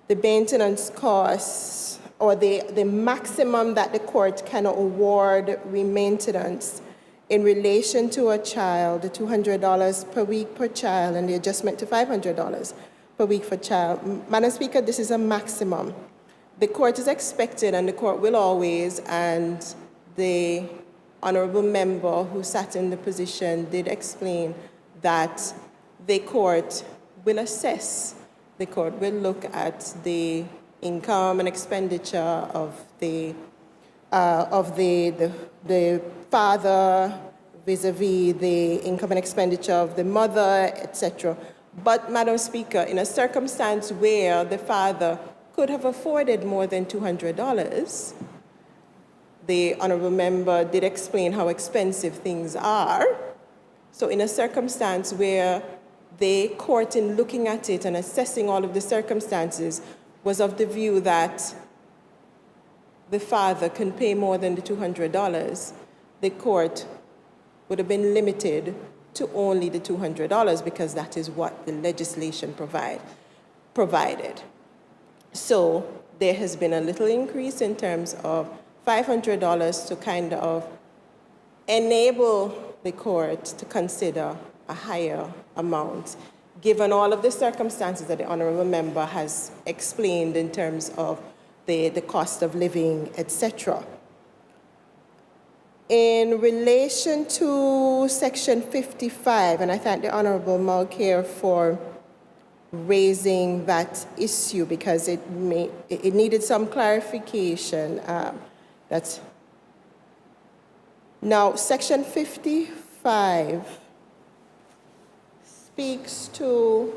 the maintenance costs, or the maximum that the court can award re-maintenance in relation to a child, the $200 per week per child, and the adjustment to $500 per week for child. Madam Speaker, this is a maximum. The court is expected, and the court will always, and the honorable member who sat in the position did explain that the court will assess. The court will look at the income and expenditure of the father vis-a-vis the income and expenditure of the mother, etc. But, Madam Speaker, in a circumstance where the father could have afforded more than $200, the honorable member did explain how expensive things are. So in a circumstance where the court, in looking at it and assessing all of the circumstances, was of the view that the father can pay more than the $200, the court would have been limited to only the $200 because that is what the legislation provided. So there has been a little increase in terms of $500 to kind of enable the court to consider a higher amount, given all of the circumstances that the honorable member has explained in terms of the cost of living, etc. In relation to Section 55, and I thank the Honorable Mulcair for raising that issue because it needed some clarification. Now, Section 55 speaks to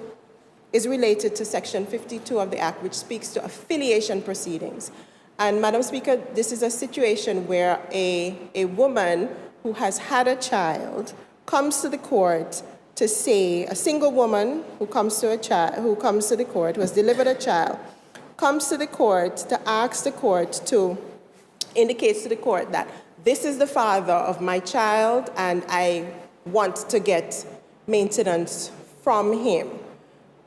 is related to Section 52 of the Act, which speaks to affiliation proceedings. And Madam Speaker, this is a situation where a woman who has had a child comes to the court to say, a single woman who comes to the court, who has delivered a child, comes to the court to ask the court to indicate to the court that this is the father of my child and I want to get maintenance from him,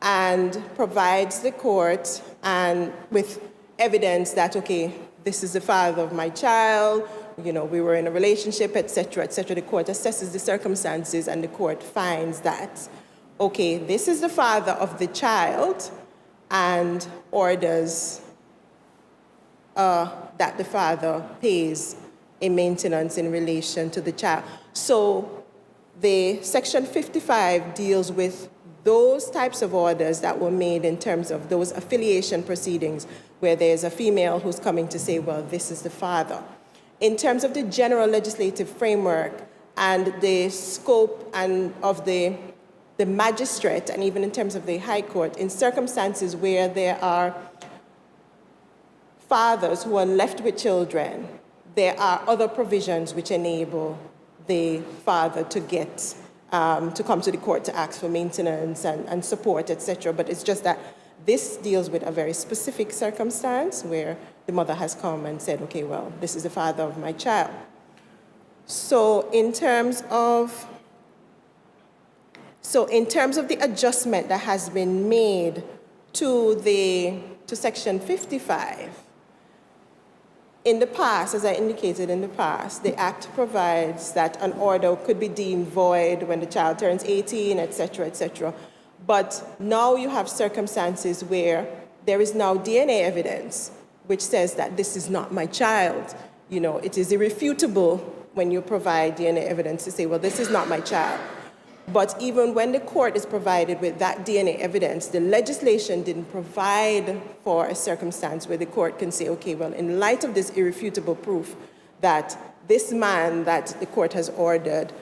and provides the court and with evidence that, okay, this is the father of my child, you know, we were in a relationship, etc., etc. The court assesses the circumstances and the court finds that, okay, this is the father of the child, and orders that the father pays a maintenance in relation to the child. So the Section 55 deals with those types of orders that were made in terms of those affiliation proceedings where there's a female who's coming to say, well, this is the father. In terms of the general legislative framework and the scope and of the magistrate, and even in terms of the High Court, in circumstances where there are fathers who are left with children, there are other provisions which enable the father to get to come to the court to ask for maintenance and support, etc. But it's just that this deals with a very specific circumstance where the mother has come and said, okay, well, this is the father of my child. So in terms of the adjustment that has been made to Section 55, in the past, as I indicated in the past, the Act provides that an order could be deemed void when the child turns 18, etc., etc. But now you have circumstances where there is now DNA evidence which says that this is not my child. You know, it is irrefutable when you provide DNA evidence to say, well, this is not my child. But even when the court is provided with that DNA evidence, the legislation didn't provide for a circumstance where the court can say, okay, well, in light of this irrefutable proof that this man that the court has ordered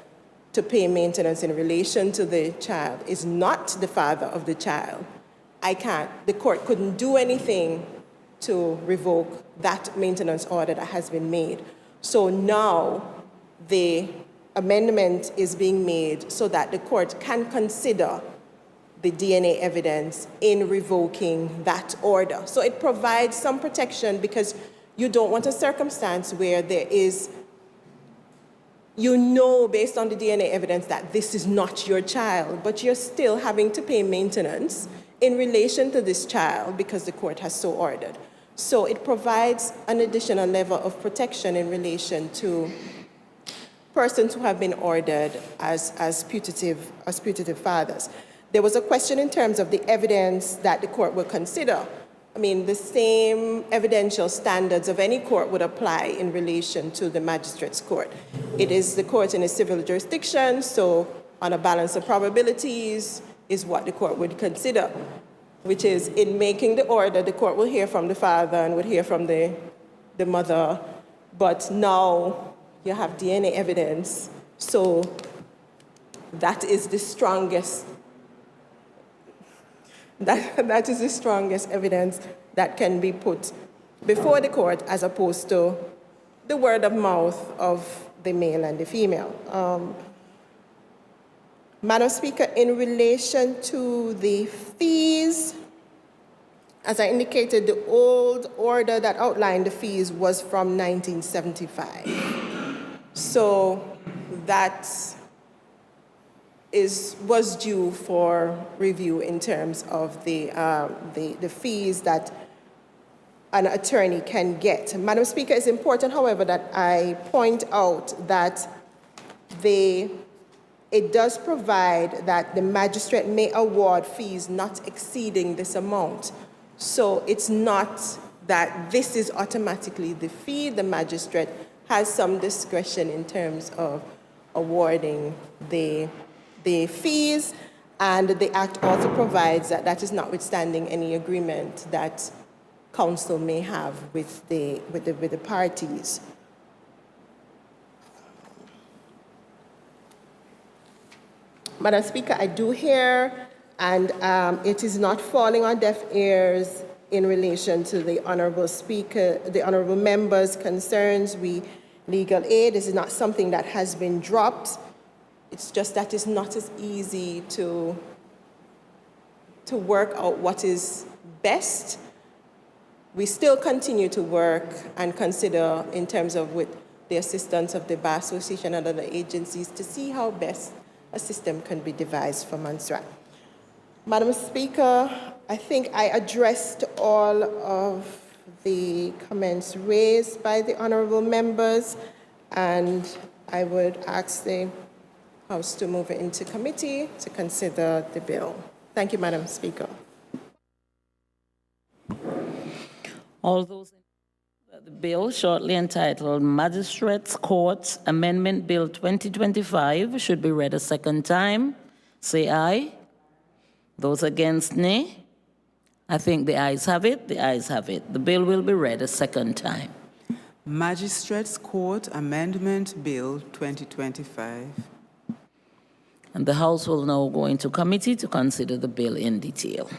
to pay maintenance in relation to the child is not the father of the child, the court couldn't do anything to revoke that maintenance order that has been made. So now the amendment is being made so that the court can consider the DNA evidence in revoking that order. So it provides some protection because you don't want a circumstance where there is, you know, based on the DNA evidence that this is not your child, but you're still having to pay maintenance in relation to this child because the court has so ordered. So it provides an additional level of protection in relation to persons who have been ordered as putative fathers. There was a question in terms of the evidence that the court will consider. I mean, the same evidential standards of any court would apply in relation to the magistrate's court. It is the court in a civil jurisdiction, so on a balance of probabilities is what the court would consider, which is in making the order, the court will hear from the father and would hear from the mother, but now you have DNA evidence, so that is the strongest, that is the strongest evidence that can be put before the court as opposed to the word of mouth of the male and the female. Madam Speaker, in relation to the fees, as I indicated, the old order that outlined the fees was from 1975. So that was due for review in terms of the fees that an attorney can get. Madam Speaker, it's important, however, that I point out that it does provide that the magistrate may award fees not exceeding this amount. So it's not that this is automatically the fee. The magistrate has some discretion in terms of awarding the fees, and the Act also provides that that is notwithstanding any agreement that counsel may have with the parties. Madam Speaker, I do hear And it is not falling on deaf ears in relation to the Honourable Speaker, the Honourable Member's concerns. Legal aid is not something that has been dropped. It's just that it's not as easy to work out what is best. We still continue to work and consider in terms of with the assistance of the Bar Association and other agencies to see how best a system can be devised for Montserrat. Madam Speaker, I think I addressed all of the comments raised by the honourable members, and I would ask the House to move it into committee to consider the bill. Thank you, Madam Speaker. All those in the bill shortly entitled Magistrates Court Amendment Bill 2025 should be read a second time, say aye. Those against, nay. I think the ayes have it. The ayes have it. The bill will be read a second time. Magistrates Court Amendment Bill 2025. And the House will now go into committee to consider the bill in detail.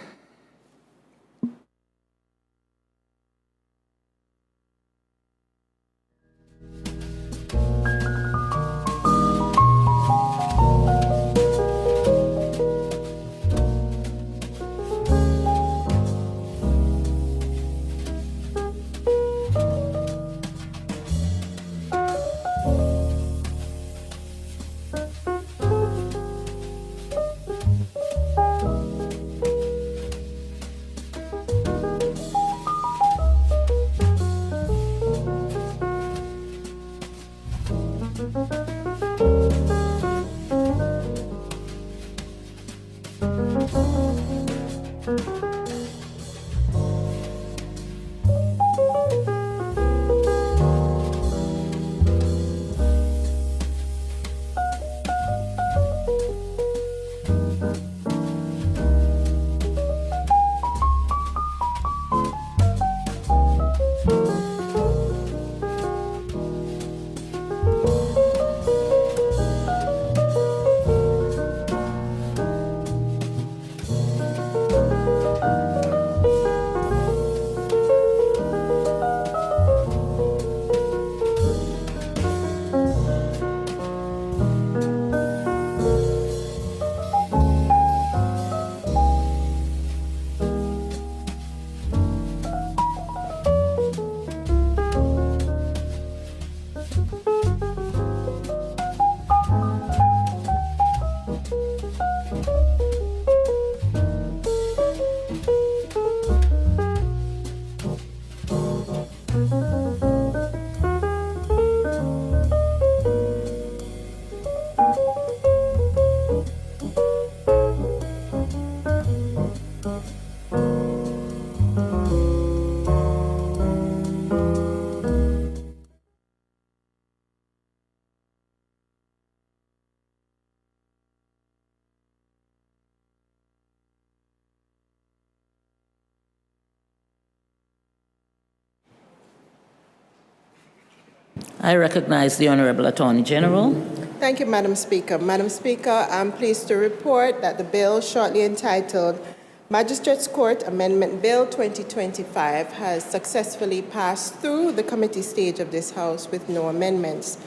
I recognize the Honorable Attorney General. Thank you, Madam Speaker. Madam Speaker, I'm pleased to report that the bill shortly entitled Magistrates Court Amendment Bill 2025 has successfully passed through the committee stage of this House with no amendments.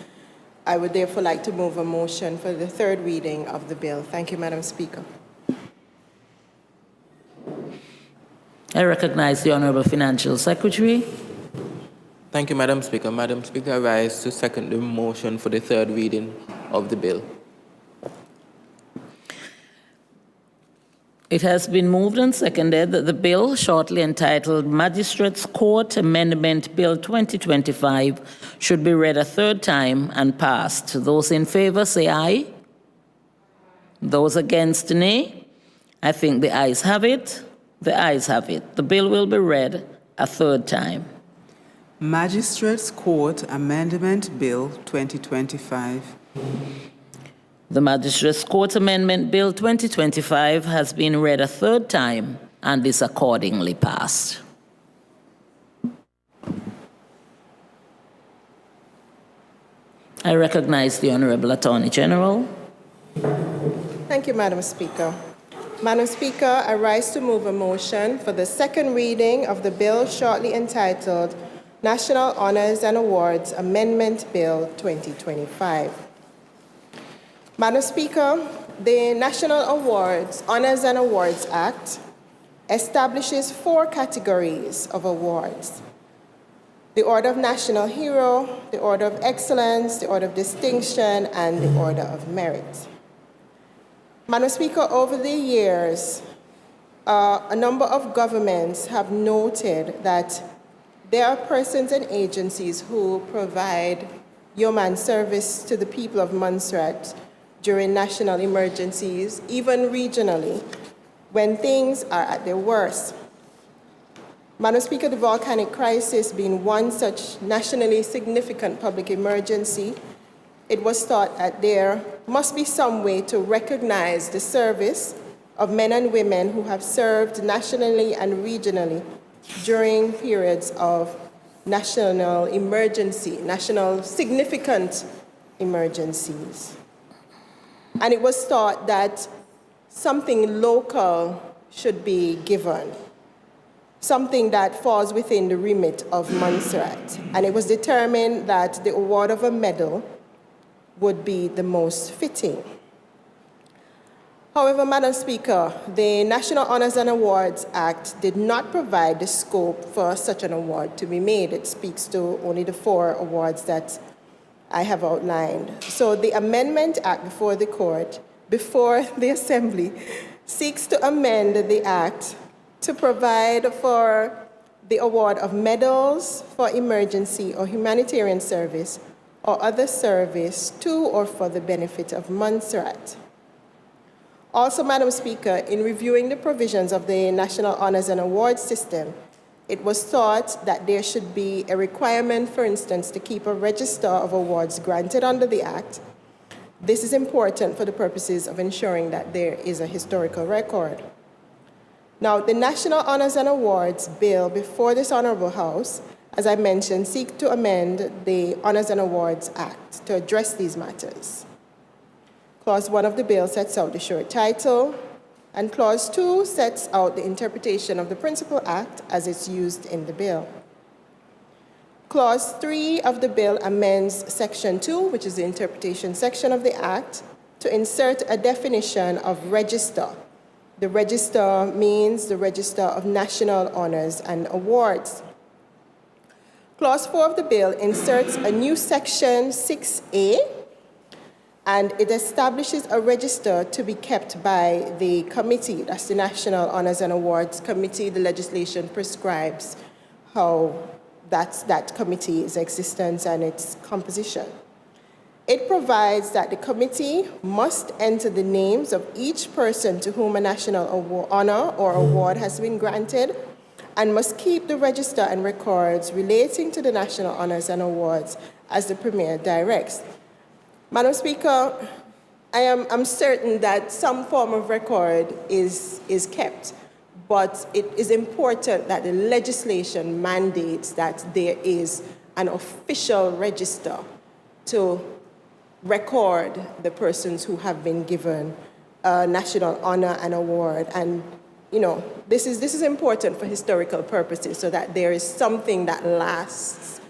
I would therefore like to move a motion for the third reading of the bill. Thank you, Madam Speaker. I recognize the Honorable Financial Secretary. Thank you, Madam Speaker. Madam Speaker, I rise to second the motion for the third reading of the bill. It has been moved and seconded that the bill shortly entitled Magistrates Court Amendment Bill 2025 should be read a third time and passed. Those in favor say aye. Those against, nay. I think the ayes have it. The ayes have it. The bill will be read a third time. Magistrates Court Amendment Bill 2025. The Magistrates Court Amendment Bill 2025 has been read a third time and is accordingly passed. I recognize the Honorable Attorney General. Thank you, Madam Speaker. Madam Speaker, I rise to move a motion for the second reading of the bill shortly entitled National Honors and Awards Amendment Bill 2025. Madam Speaker, the National Honors and Awards Act establishes 4 categories of awards: the Order of National Hero, the Order of Excellence, the Order of Distinction, and the Order of Merit. Madam Speaker, over the years, a number of governments have noted that there are persons and agencies who provide yeoman service to the people of Montserrat during national emergencies, even regionally, when things are at their worst. Madam Speaker, the volcanic crisis being one such nationally significant public emergency, it was thought that there must be some way to recognize the service of men and women who have served nationally and regionally during periods of national emergency, national significant emergencies. And it was thought that something local should be given, something that falls within the remit of Montserrat. And it was determined that the award of a medal would be the most fitting. However, Madam Speaker, the National Honors and Awards Act did not provide the scope for such an award to be made. It speaks to only the 4 awards that I have outlined. So the Amendment Act before the court, before the Assembly, seeks to amend the Act to provide for the award of medals for emergency or humanitarian service or other service to or for the benefit of Montserrat. Also, Madam Speaker, in reviewing the provisions of the National Honors and Awards system, it was thought that there should be a requirement, for instance, to keep a register of awards granted under the Act. This is important for the purposes of ensuring that there is a historical record. Now, the National Honors and Awards Bill before this Honorable House, as I mentioned, seeks to amend the Honors and Awards Act to address these matters. Clause 1 of the bill sets out the short title, and Clause 2 sets out the interpretation of the Principal Act as it's used in the bill. Clause 3 of the bill amends Section 2, which is the interpretation section of the Act, to insert a definition of register. The register means the Register of National Honors and Awards. Clause 4 of the bill inserts a new Section 6A, and it establishes a register to be kept by the committee. That's the National Honors and Awards Committee. The legislation prescribes how that committee's existence and its composition. It provides that the committee must enter the names of each person to whom a national honor or award has been granted, and must keep the register and records relating to the National Honors and Awards as the Premier directs. Madam Speaker, I'm certain that some form of record is kept, but it is important that the legislation mandates that there is an official register to record the persons who have been given a national honor and award. And you know, this is important for historical purposes so that there is something that lasts.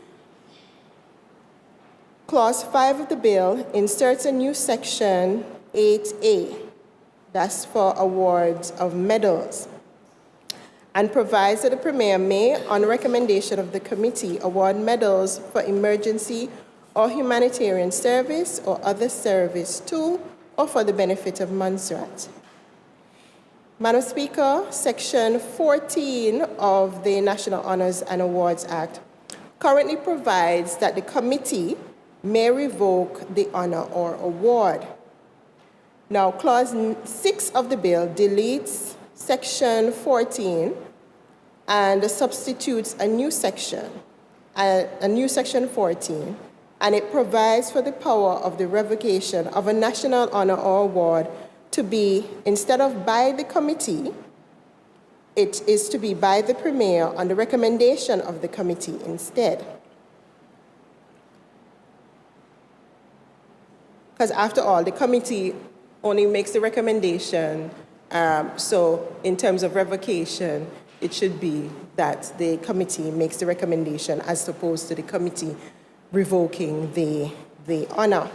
Clause 5 of the bill inserts a new Section 8A, that's for awards of medals, and provides that the Premier may, on recommendation of the committee, award medals for emergency or humanitarian service or other service to or for the benefit of Montserrat. Madam Speaker, Section 14 of the National Honors and Awards Act currently provides that the committee may revoke the honor or award. Now, Clause 6 of the bill deletes Section 14 and substitutes a new Section 14, and it provides for the power of the revocation of a national honor or award to be, instead of by the committee, it is to be by the Premier on the recommendation of the committee instead. Because after all, the committee only makes the recommendation So in terms of revocation, it should be that the committee makes the recommendation as opposed to the committee revoking the honor.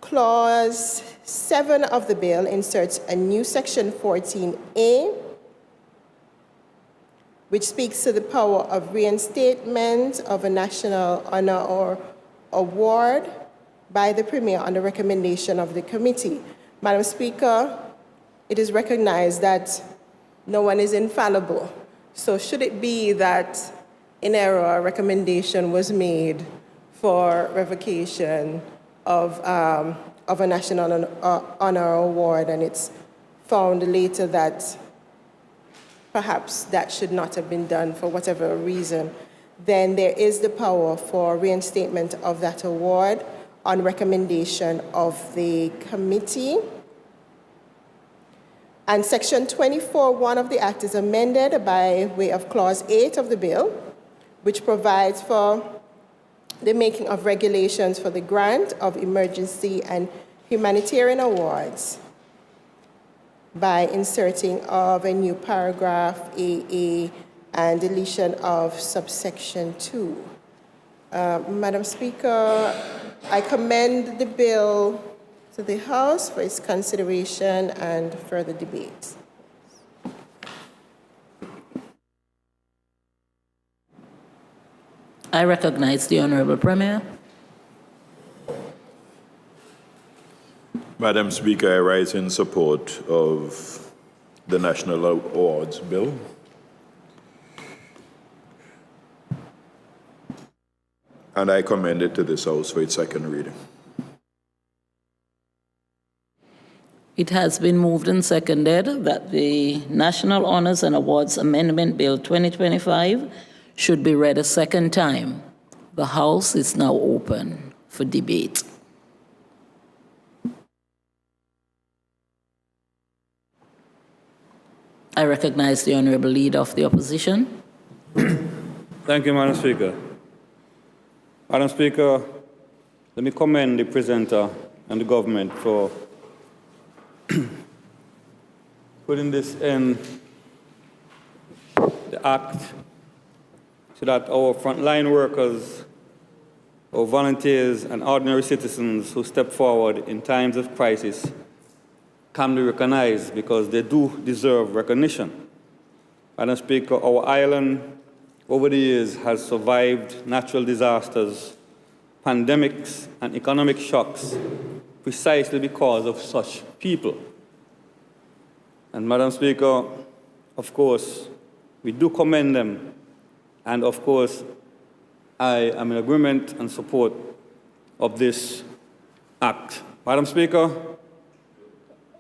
Clause 7 of the bill inserts a new section 14A, which speaks to the power of reinstatement of a national honor or award by the Premier on the recommendation of the committee. Madam Speaker, it is recognized that no one is infallible. So should it be that in error a recommendation was made for revocation of a national honor award, and it's found later that perhaps that should not have been done for whatever reason, then there is the power for reinstatement of that award on recommendation of the committee. And Section 24(1) of the Act is amended by way of Clause 8 of the bill, which provides for the making of regulations for the grant of emergency and humanitarian awards by inserting of a new paragraph AA and deletion of subsection 2. Madam Speaker, I commend the bill to the House for its consideration and further debate. I recognize the Honorable Premier. Madam Speaker, I rise in support of the National Awards Bill. And I commend it to this House for its second reading. It has been moved and seconded that the National Honors and Awards Amendment Bill 2025 should be read a second time. The House is now open for debate. I recognize the Honorable Leader of the Opposition. Thank you, Madam Speaker. Madam Speaker, let me commend the presenter and the government for putting this in the Act so that our frontline workers, our volunteers, and ordinary citizens who step forward in times of crisis can be recognized, because they do deserve recognition. Madam Speaker, our island over the years has survived natural disasters, pandemics, and economic shocks precisely because of such people. And Madam Speaker, of course, we do commend them. And of course, I am in agreement and support of this act. Madam Speaker,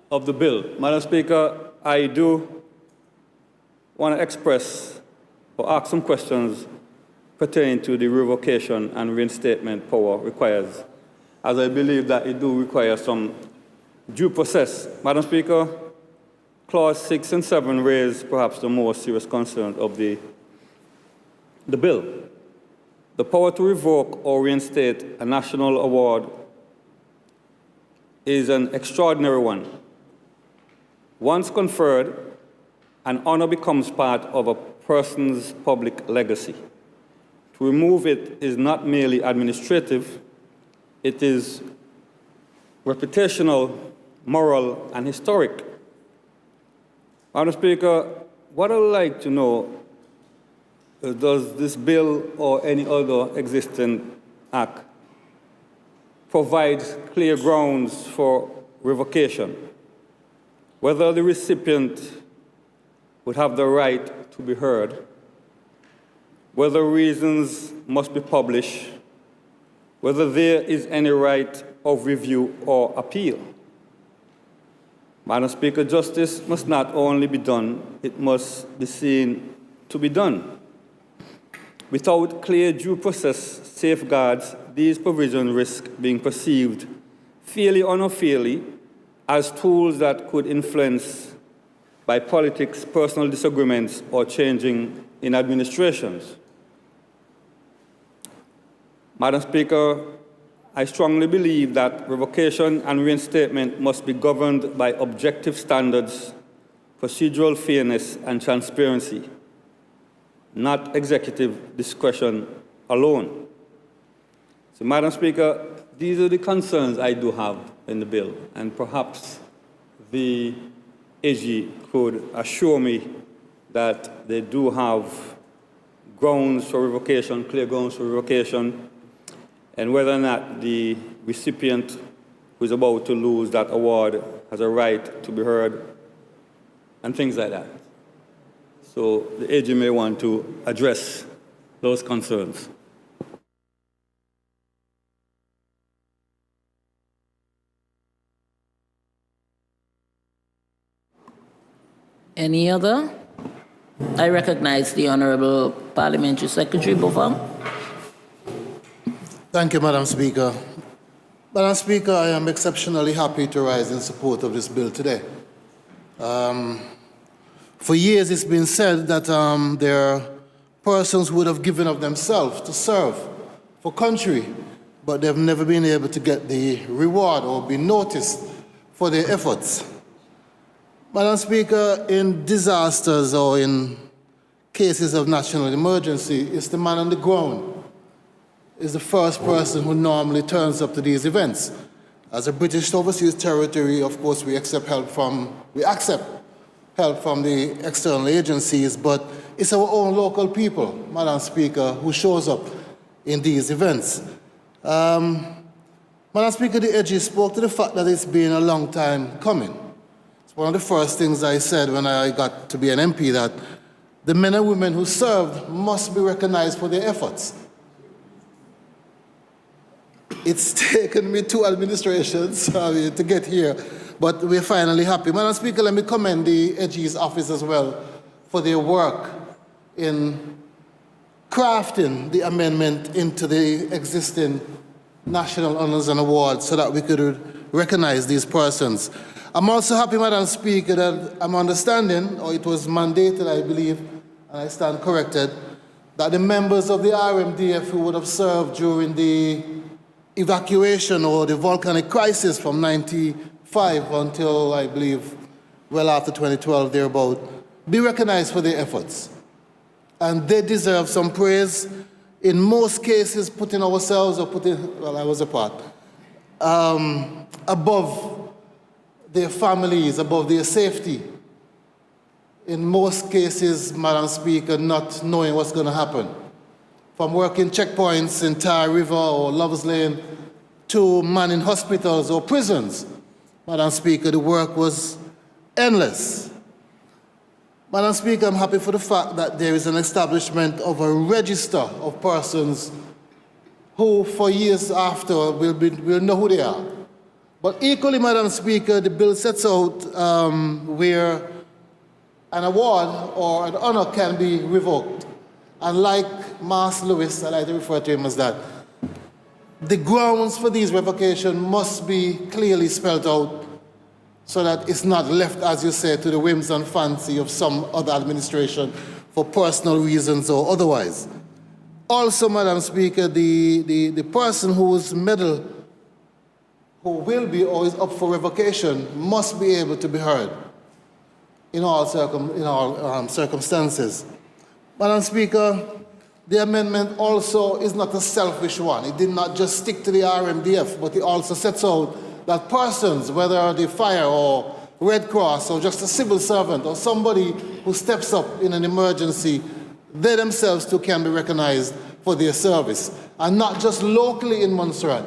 of the bill. Madam Speaker, I do want to express or ask some questions pertaining to the revocation and reinstatement power requires, as I believe that it do require some due process. Madam Speaker, Clause 6 and 7 raise perhaps the more serious concern of the bill. The power to revoke or reinstate a national award is an extraordinary one. Once conferred, an honor becomes part of a person's public legacy. To remove it is not merely administrative, it is reputational, moral, and historic. Madam Speaker, what I would like to know is, does this bill or any other existing act provide clear grounds for revocation? Whether the recipient would have the right to be heard, whether reasons must be published, whether there is any right of review or appeal. Madam Speaker, justice must not only be done, it must be seen to be done. Without clear due process safeguards, these provisions risk being perceived, fairly or unfairly, as tools that could influence by politics, personal disagreements, or changing in administrations. Madam Speaker, I strongly believe that revocation and reinstatement must be governed by objective standards, procedural fairness, and transparency, not executive discretion alone. So, Madam Speaker, these are the concerns I do have in the bill, and perhaps the AG could assure me that they do have grounds for revocation, clear grounds for revocation, and whether or not the recipient who is about to lose that award has a right to be heard, and things like that. So the AG may want to address those concerns. Any other? I recognize the Honorable Parliamentary Secretary Bovang. Thank you, Madam Speaker. Madam Speaker, I am exceptionally happy to rise in support of this bill today. For years, it's been said that there are persons who would have given of themselves to serve for country, but they've never been able to get the reward or be noticed for their efforts. Madam Speaker, in disasters or in cases of national emergency, it's the man on the ground is the first person who normally turns up to these events. As a British overseas territory, of course, we accept help from the external agencies, but it's our own local people, Madam Speaker, who shows up in these events. Madam Speaker, the AG spoke to the fact that it's been a long time coming. It's one of the first things I said when I got to be an MP, that the men and women who served must be recognized for their efforts. It's taken me 2 administrations to get here, but we're finally happy. Madam Speaker, let me commend the AG's office as well for their work in crafting the amendment into the existing national honors and awards so that we could recognize these persons. I'm also happy, Madam Speaker, that I'm understanding, or it was mandated, I believe, and I stand corrected, that the members of the RMDF who would have served during the evacuation or the volcanic crisis from 95 until, I believe, well after 2012, thereabout, be recognized for their efforts. And they deserve some praise. In most cases, putting ourselves, or putting, well, I was a part, above their families, above their safety. In most cases, Madam Speaker, not knowing what's going to happen. From working checkpoints in Tar River or Lover's Lane to manning hospitals or prisons, Madam Speaker, the work was endless. Madam Speaker, I'm happy for the fact that there is an establishment of a register of persons who, for years after, will know who they are. But equally, Madam Speaker, the bill sets out where an award or an honor can be revoked. And like Mas Lewis, I like to refer to him as that, the grounds for these revocations must be clearly spelled out so that it's not left, as you say, to the whims and fancy of some other administration for personal reasons or otherwise. Also, Madam Speaker, the person whose medal, who will be or is up for revocation, must be able to be heard in all circumstances. Madam Speaker, the amendment also is not a selfish one. It did not just stick to the RMDF, but it also sets out that persons, whether the fire or Red Cross or just a civil servant or somebody who steps up in an emergency, they themselves too can be recognized for their service. And not just locally in Montserrat,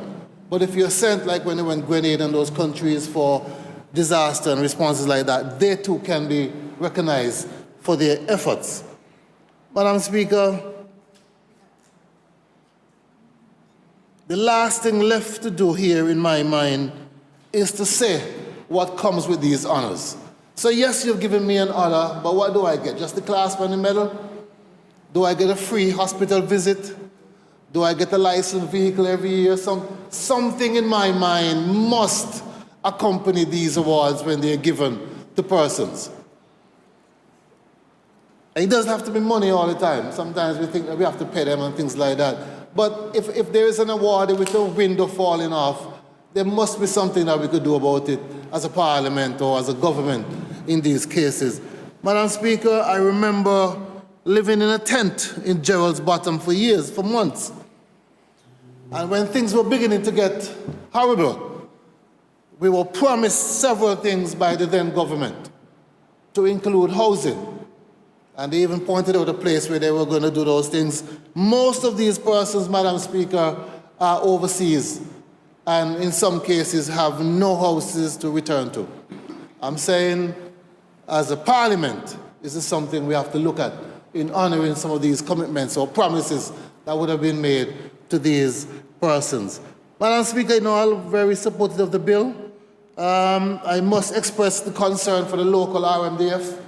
but if you're sent, like when they went Grenada and those countries for disaster and responses like that, they too can be recognized for their efforts. Madam Speaker, the last thing left to do here in my mind is to say what comes with these honors. So yes, you've given me an honor, but what do I get? Just the clasp and the medal? Do I get a free hospital visit? Do I get a licensed vehicle every year? Something in my mind must accompany these awards when they're given to persons. It doesn't have to be money all the time. Sometimes we think that we have to pay them and things like that. But if there is an award with a window falling off, there must be something that we could do about it as a parliament or as a government in these cases. Madam Speaker, I remember living in a tent in Gerald's Bottom for years, for months. And when things were beginning to get horrible, we were promised several things by the then government, to include housing. And they even pointed out a place where they were going to do those things. Most of these persons, Madam Speaker, are overseas and in some cases have no houses to return to. I'm saying, as a parliament, this is something we have to look at in honoring some of these commitments or promises that would have been made to these persons. Madam Speaker, you know, I'm very supportive of the bill. I must express the concern for the local RMDF.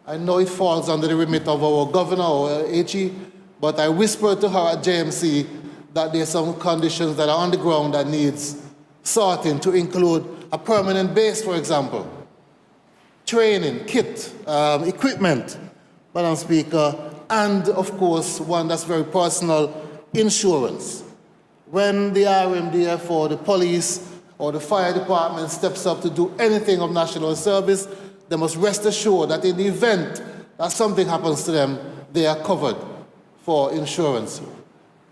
I know it falls under the remit of our governor or HE, but I whispered to her at JMC that there are some conditions that are on the ground that needs sorting, to include a permanent base, for example, training, kit, equipment, Madam Speaker, and of course, one that's very personal, insurance. When the RMDF or the police or the fire department steps up to do anything of national service, they must rest assured that in the event that something happens to them, they are covered for insurance.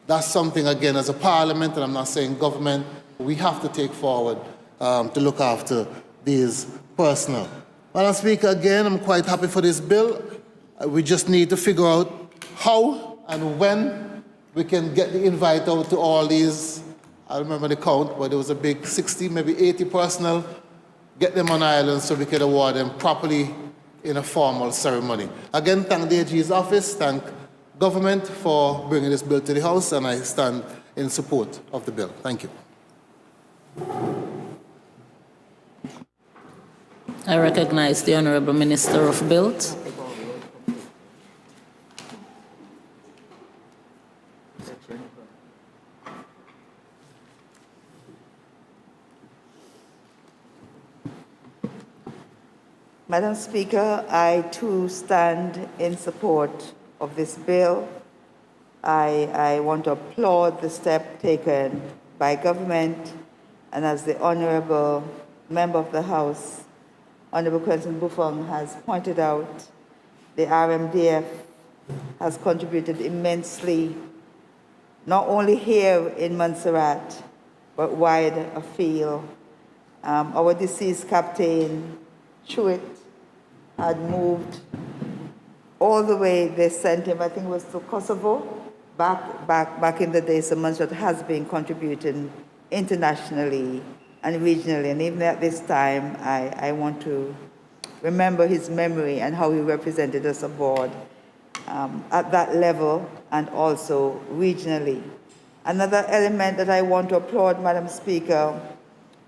That's something, again, as a parliament, and I'm not saying government, we have to take forward to look after these personnel. Madam Speaker, again, I'm quite happy for this bill. We just need to figure out how and when we can get the invite out to all these, I remember the count, but there was a big 60, maybe 80 personnel, get them on island so we can award them properly in a formal ceremony. Again, thank the AG's office, thank government for bringing this bill to the House, and I stand in support of the bill. Thank you. I recognize the Honorable Minister of Build. Madam Speaker, I too stand in support of this bill. I want to applaud the step taken by government, and as the Honourable Member of the House, Honourable Quentin Buffon, has pointed out, the RMDF has contributed immensely, not only here in Montserrat, but wide afield. Our deceased captain, Chewit, had moved all the way. They sent him, I think it was to Kosovo, back in the day. So Montserrat has been contributing internationally and regionally. And even at this time, I want to remember his memory and how he represented us aboard at that level and also regionally. Another element that I want to applaud, Madam Speaker,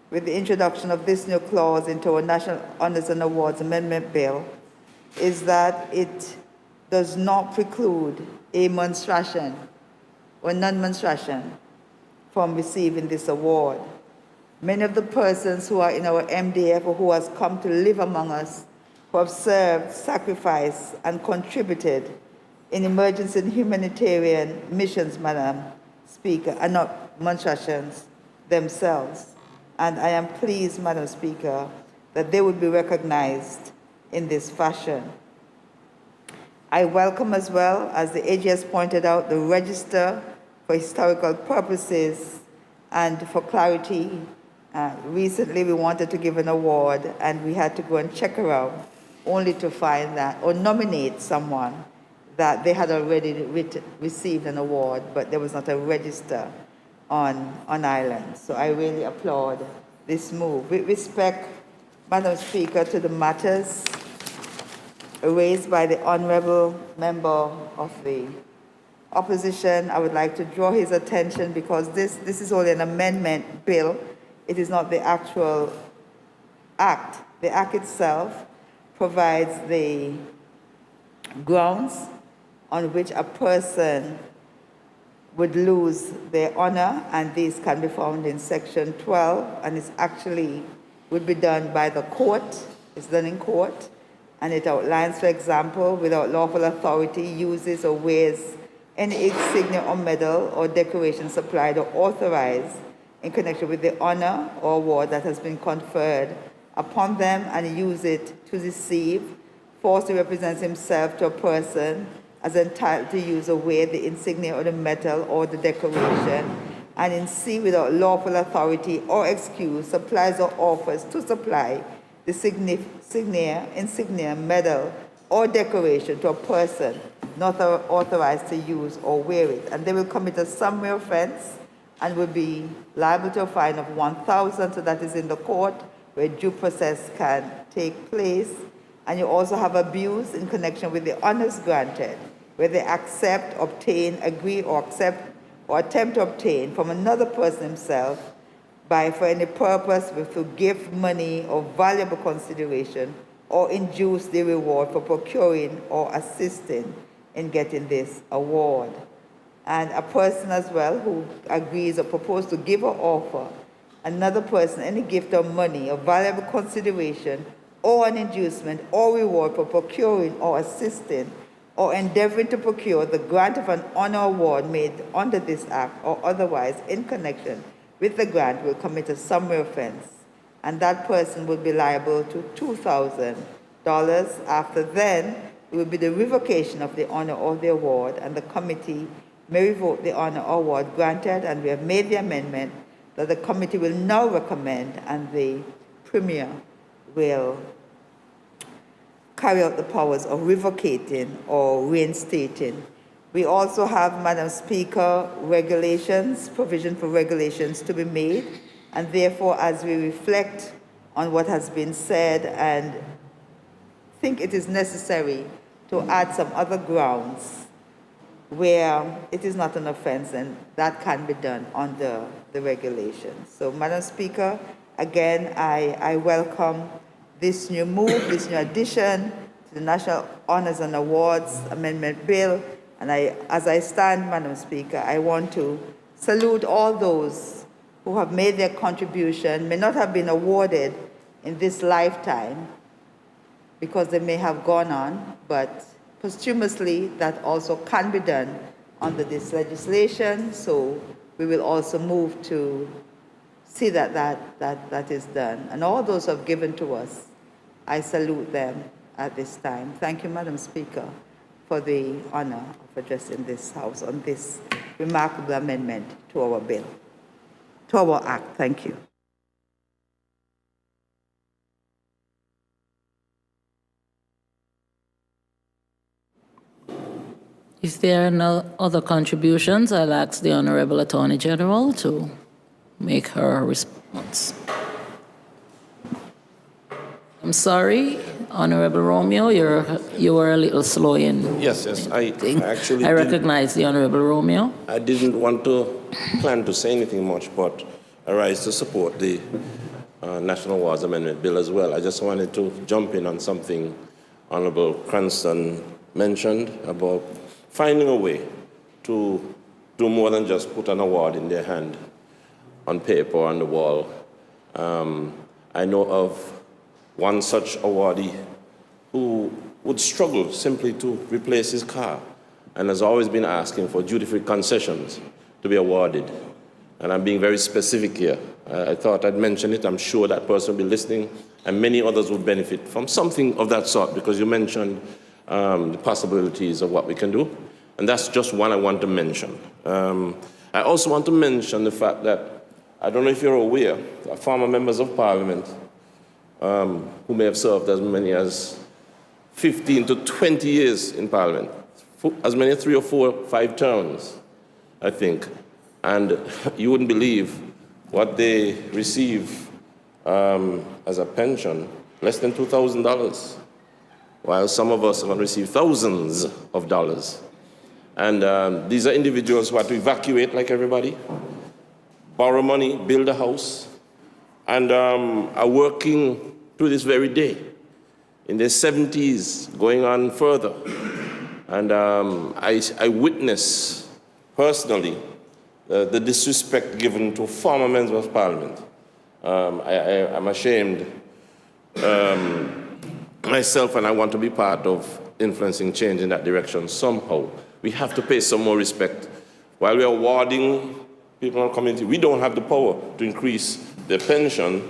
with the introduction of this new clause into our National Honours and Awards Amendment Bill, is that it does not preclude a monstration or non-monstration from receiving this award. Many of the persons who are in our MDF or who has come to live among us, who have served, sacrificed, and contributed in emergency and humanitarian missions, Madam Speaker, are not monstrations themselves. And I am pleased, Madam Speaker, that they would be recognized in this fashion. I welcome as well, as the AG has pointed out, the register for historical purposes and for clarity. Recently we wanted to give an award and we had to go and check around only to find that, or nominate someone that they had already received an award, but there was not a register on island. So I really applaud this move. With respect, Madam Speaker, to the matters raised by the Honourable Member of the Opposition, I would like to draw his attention, because this is only an amendment bill. It is not the actual act. The act itself provides the grounds on which a person would lose their honor, and these can be found in Section 12, and it's actually would be done by the court. It's done in court, and it outlines, for example, without lawful authority, uses or wears any insignia or medal or decoration supplied or authorized in connection with the honor or award that has been conferred upon them and use it to deceive, falsely represents himself to a person as entitled to use or wear the insignia or the medal or the decoration, and in C, without lawful authority or excuse, supplies or offers to supply the insignia, medal, or decoration to a person not authorized to use or wear it. And they will commit a summary offense and will be liable to a fine of 1,000, so that is in the court where due process can take place. And you also have abuse in connection with the honors granted, where they accept, obtain, agree, or accept or attempt to obtain from another person himself by for any purpose through gift, money, or valuable consideration, or induce the reward for procuring or assisting in getting this award. And a person as well who agrees or proposes to give or offer another person any gift of money or valuable consideration or an inducement or reward for procuring or assisting or endeavoring to procure the grant of an honor award made under this act or otherwise in connection with the grant will commit a summary offense, and that person will be liable to $2,000. After then, it will be the revocation of the honor or the award, and the committee may revoke the honor or award granted, and we have made the amendment that the committee will now recommend, and the Premier will carry out the powers of revocating or reinstating. We also have, Madam Speaker, regulations, provision for regulations to be made, and therefore, as we reflect on what has been said and think it is necessary to add some other grounds where it is not an offense, and that can be done under the regulations. So, Madam Speaker, again, I welcome this new move, this new addition to the National Honors and Awards Amendment Bill. And as I stand, Madam Speaker, I want to salute all those who have made their contribution, may not have been awarded in this lifetime because they may have gone on, but posthumously that also can be done under this legislation. So we will also move to see that is done. And all those who have given to us, I salute them at this time. Thank you, Madam Speaker, for the honor of addressing this House on this remarkable amendment to our bill, to our act. Thank you. If there are no other contributions, I'll ask the Honorable Attorney General to make her response. I'm sorry, Honorable Romeo, you were a little slow in. Yes, I actually I recognize the Honorable Romeo. I didn't want to plan to say anything much, but I rise to support the National Awards Amendment Bill as well. I just wanted to jump in on something Honorable Cranston mentioned about finding a way to do more than just put an award in their hand on paper on the wall. I know of one such awardee who would struggle simply to replace his car and has always been asking for duty-free concessions to be awarded. And I'm being very specific here. I thought I'd mention it. I'm sure that person will be listening, and many others will benefit from something of that sort, because you mentioned the possibilities of what we can do. And that's just one I want to mention. I also want to mention the fact that, I don't know if you're aware, that former members of Parliament who may have served as many as 15 to 20 years in Parliament, as many as 3 or 4 or 5 terms, I think. And you wouldn't believe what they receive as a pension, less than $2,000, while some of us are going to receive thousands of dollars. And these are individuals who have to evacuate like everybody, borrow money, build a house, and are working to this very day, in their 70s, going on further. And I witness personally the disrespect given to former members of Parliament. I'm ashamed myself, and I want to be part of influencing change in that direction somehow. we have to pay some more respect. While we are awarding people in our community, we don't have the power to increase their pension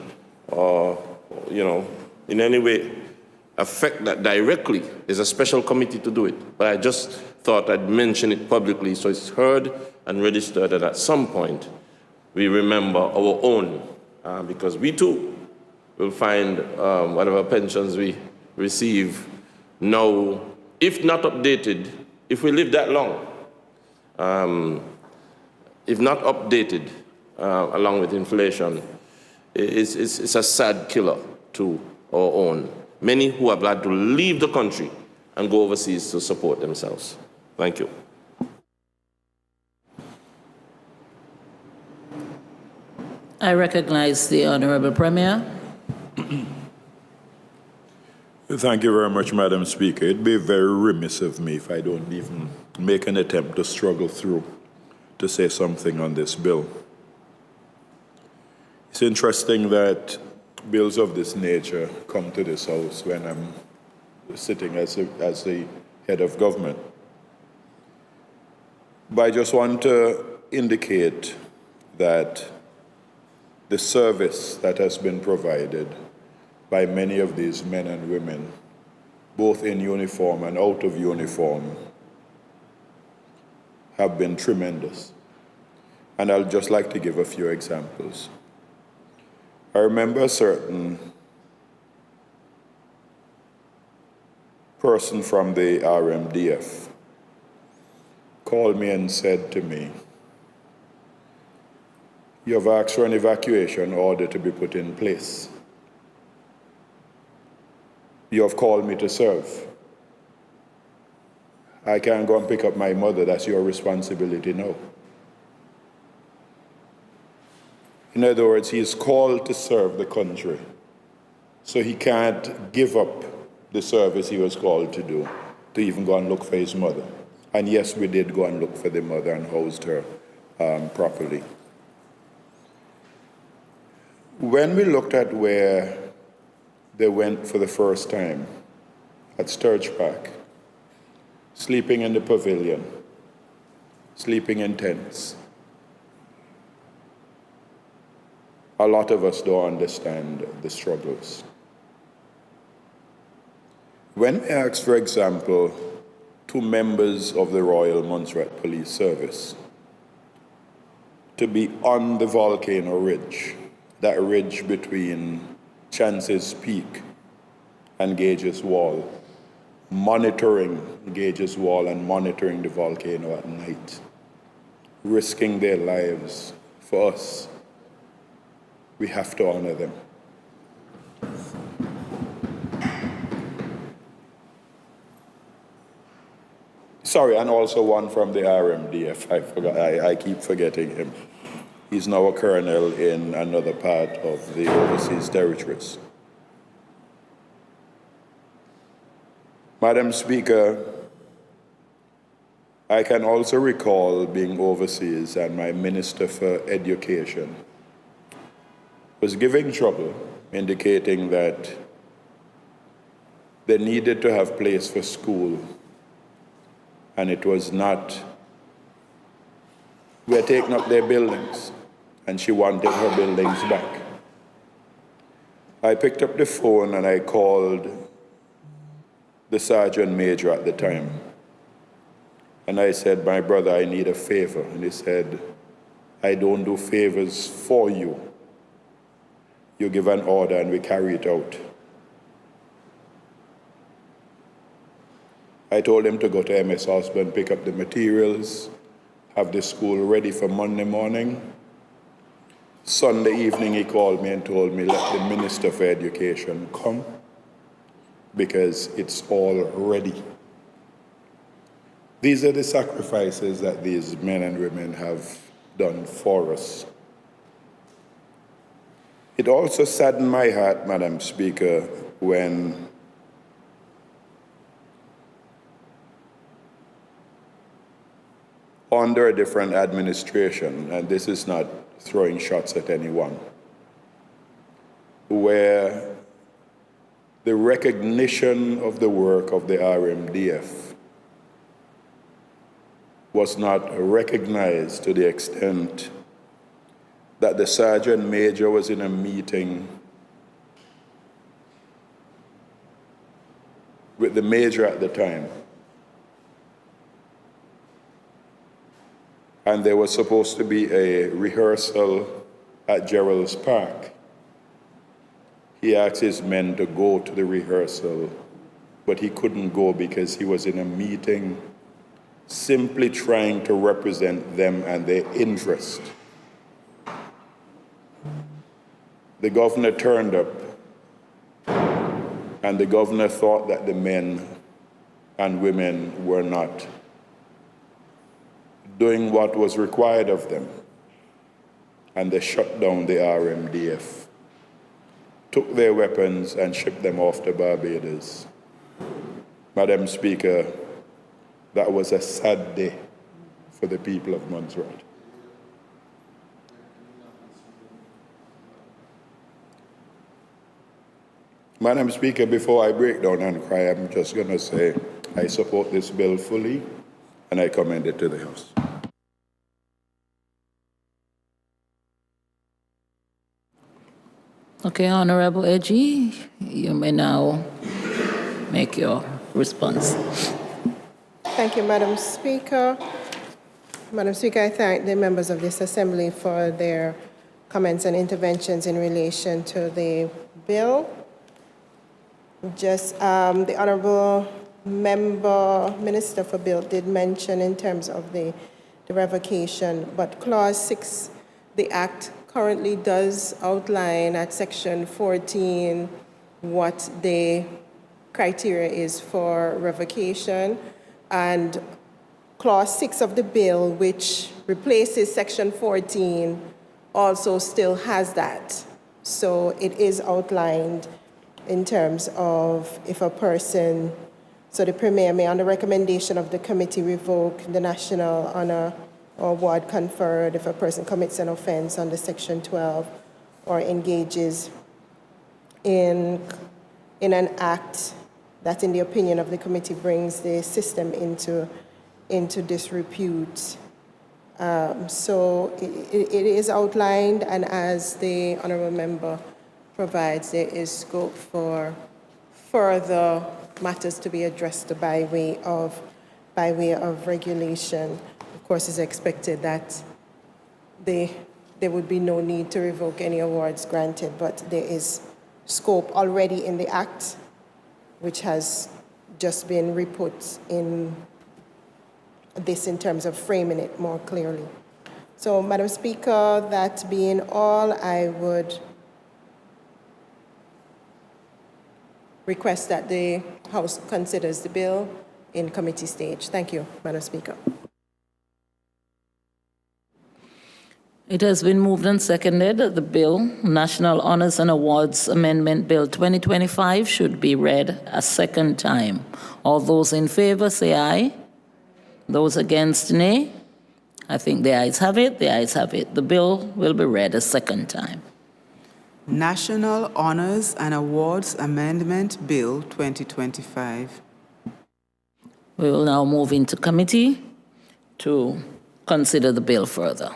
or, in any way affect that directly. There's a special committee to do it. But I just thought I'd mention it publicly so it's heard and registered that at some point we remember our own, because we too will find whatever pensions we receive now, if not updated, if we live that long, if not updated along with inflation, it's a sad killer to our own. Many who have had to leave the country and go overseas to support themselves. Thank you. I recognize the Honorable Premier. Thank you very much, Madam Speaker. It'd be very remiss of me if I don't even make an attempt to struggle through to say something on this bill. It's interesting that bills of this nature come to this House when I'm sitting as the head of government. But I just want to indicate that the service that has been provided by many of these men and women, both in uniform and out of uniform, have been tremendous. And I'll just like to give a few examples. I remember a certain person from the RMDF called me and said to me, "You have asked for an evacuation order to be put in place. You have called me to serve. I can't go and pick up my mother. That's your responsibility now." In other words, he is called to serve the country, so he can't give up the service he was called to do, to even go and look for his mother. And yes, we did go and look for the mother and housed her properly. When we looked at where they went for the first time, at Sturge Park, sleeping in the pavilion, sleeping in tents, a lot of us don't understand the struggles. When we asked, for example, 2 members of the Royal Montserrat Police Service to be on the volcano ridge, that ridge between Chance's Peak and Gage's Wall, monitoring Gage's Wall and monitoring the volcano at night, risking their lives for us, we have to honor them. Sorry, and also one from the RMDF. I forgot. I keep forgetting him. He's now a colonel in another part of the overseas territories. Madam Speaker, I can also recall being overseas and my Minister for Education was giving trouble, indicating that they needed to have place for school, and it was not, we are taking up their buildings, and she wanted her buildings back. I picked up the phone and I called the sergeant major at the time, and I said, "My brother, I need a favor." And he said, "I don't do favors for you. You give an order and we carry it out." I told him to go to MS Osborne, pick up the materials, have the school ready for Monday morning. Sunday evening, he called me and told me, "Let the Minister for Education come because it's all ready." These are the sacrifices that these men and women have done for us. It also saddened my heart, Madam Speaker, when under a different administration, and this is not throwing shots at anyone, where the recognition of the work of the RMDF was not recognized to the extent that the sergeant major was in a meeting with the major at the time. And there was supposed to be a rehearsal at Gerald's Park. He asked his men to go to the rehearsal, but he couldn't go because he was in a meeting simply trying to represent them and their interest. The governor turned up, and the governor thought that the men and women were not doing what was required of them, and they shut down the RMDF, took their weapons and shipped them off to Barbados. Madam Speaker, that was a sad day for the people of Montserrat. Madam Speaker, before I break down and cry, I'm just going to say I support this bill fully, and I commend it to the House. Okay, Honorable Edgy, you may now make your response. Thank you, Madam Speaker. Madam Speaker, I thank the members of this Assembly for their comments and interventions in relation to the bill. Just the Honorable Minister for Bill did mention in terms of the revocation, but Clause 6, the Act currently does outline at Section 14 what the criteria is for revocation, and Clause 6 of the bill, which replaces Section 14, also still has that. So it is outlined in terms of if a person, so the Premier may, on the recommendation of the committee, revoke the national honor or award conferred if a person commits an offense under Section 12 or engages in an act that, in the opinion of the committee, brings the system into disrepute. So it is outlined, and as the honourable member provides, there is scope for further matters to be addressed by way of regulation. Of course, it's expected that there would be no need to revoke any awards granted, but there is scope already in the Act, which has just been re-put in this in terms of framing it more clearly. So, Madam Speaker, that being all, I would request that the House considers the bill in committee stage. Thank you, Madam Speaker. It has been moved and seconded that the bill, National Honors and Awards Amendment Bill 2025, should be read a second time. All those in favor say aye. Those against, nay. I think the ayes have it. The ayes have it. The bill will be read a second time. National Honors and Awards Amendment Bill 2025. We will now move into committee to consider the bill further.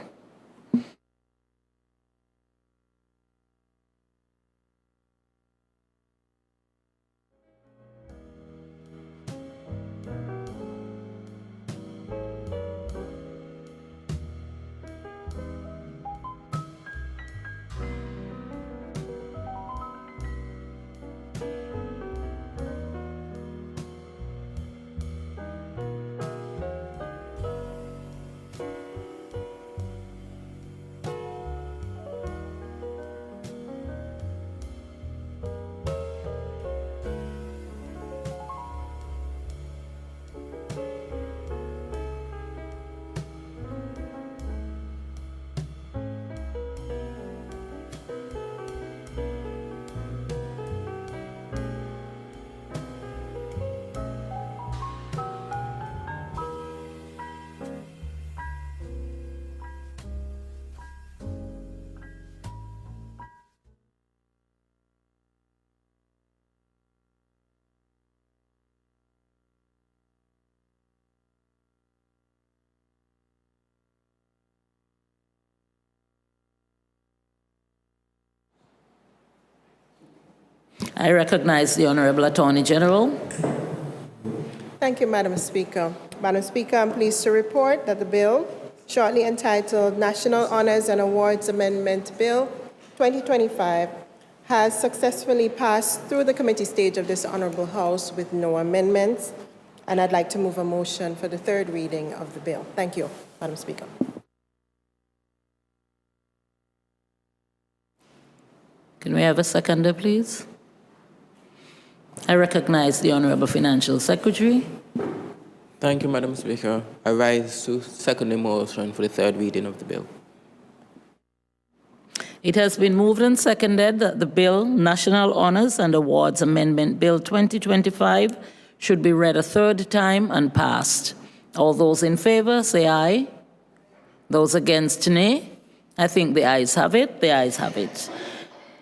I recognize the Honorable Attorney General. Thank you, Madam Speaker. Madam Speaker, I'm pleased to report that the bill, shortly entitled National Honors and Awards Amendment Bill 2025, has successfully passed through the committee stage of this Honorable House with no amendments, and I'd like to move a motion for the third reading of the bill. Thank you, Madam Speaker. Can we have a seconder, please? I recognize the Honorable Financial Secretary. Thank you, Madam Speaker. I rise to second the motion for the third reading of the bill. It has been moved and seconded that the bill, National Honors and Awards Amendment Bill 2025, should be read a third time and passed. All those in favor, say aye. Those against, nay. I think the ayes have it. The ayes have it.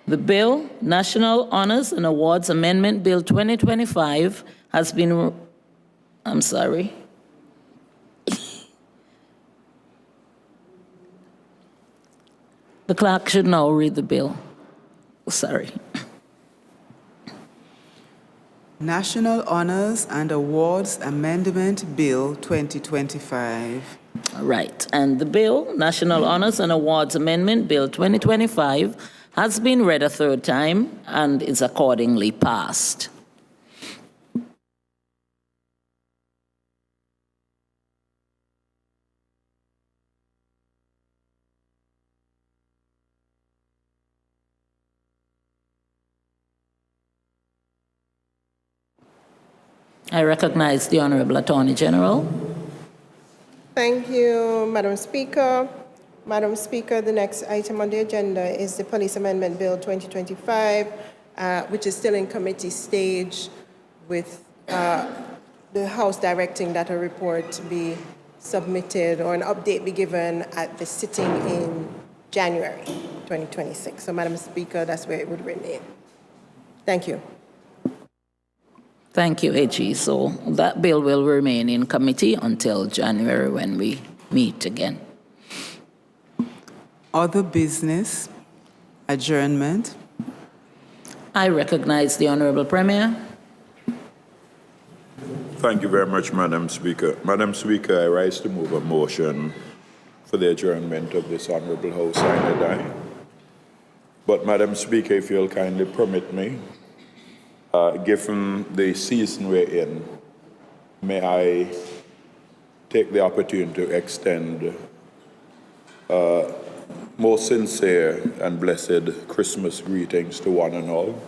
The bill, National Honors and Awards Amendment Bill 2025, has been, I'm sorry. The clerk should now read the bill. Sorry. National Honors and Awards Amendment Bill 2025. Right. And the bill, National Honors and Awards Amendment Bill 2025, has been read a third time and is accordingly passed. I recognize the Honorable Attorney General. Thank you, Madam Speaker. Madam Speaker, the next item on the agenda is the Police Amendment Bill 2025, which is still in committee stage, with the House directing that a report be submitted or an update be given at the sitting in January 2026. So, Madam Speaker, that's where it would remain. Thank you. Thank you, AG. So that bill will remain in committee until January when we meet again. Other business, adjournment. I recognize the Honorable Premier. Thank you very much, Madam Speaker. Madam Speaker, I rise to move a motion for the adjournment of this Honorable House. But, Madam Speaker, if you'll kindly permit me, given the season we're in, may I take the opportunity to extend most sincere and blessed Christmas greetings to one and all.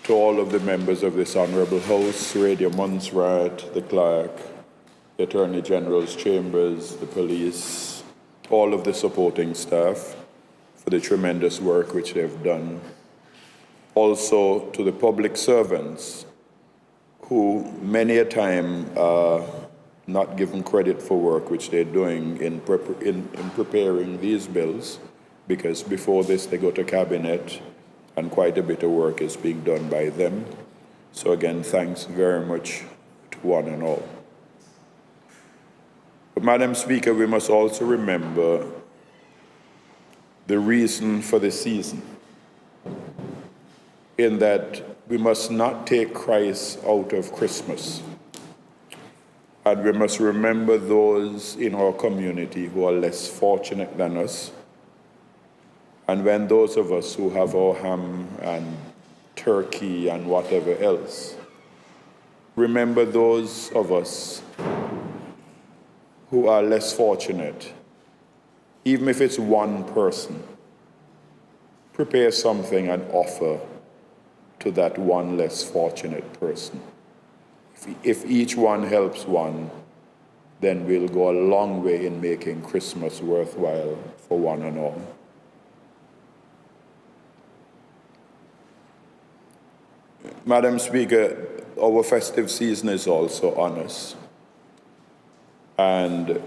To all of the members of this Honorable House, Radio Montserrat, the clerk, the Attorney General's chambers, the police, all of the supporting staff for the tremendous work which they've done. Also to the public servants who many a time are not given credit for work which they're doing in preparing these bills, because before this they go to cabinet and quite a bit of work is being done by them. So again, thanks very much to one and all. But Madam Speaker, we must also remember the reason for the season, in that we must not take Christ out of Christmas. And we must remember those in our community who are less fortunate than us. And when those of us who have our ham and turkey and whatever else, remember those of us who are less fortunate, even if it's one person, prepare something and offer to that one less fortunate person. If each one helps one, then we'll go a long way in making Christmas worthwhile for one and all. Madam Speaker, our festive season is also on us. And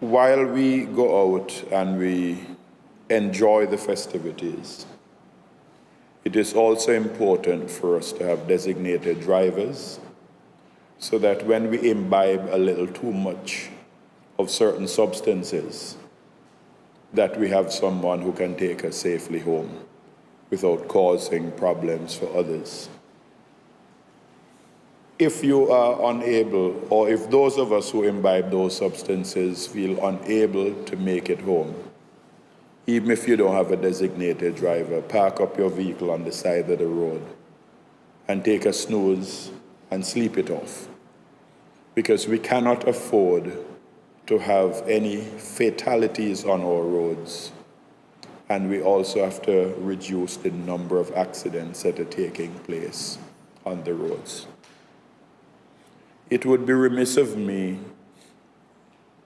while we go out and we enjoy the festivities, it is also important for us to have designated drivers so that when we imbibe a little too much of certain substances, that we have someone who can take us safely home. without causing problems for others. If you are unable, or if those of us who imbibe those substances feel unable to make it home, even if you don't have a designated driver, park up your vehicle on the side of the road and take a snooze and sleep it off. Because we cannot afford to have any fatalities on our roads. And we also have to reduce the number of accidents that are taking place on the roads. It would be remiss of me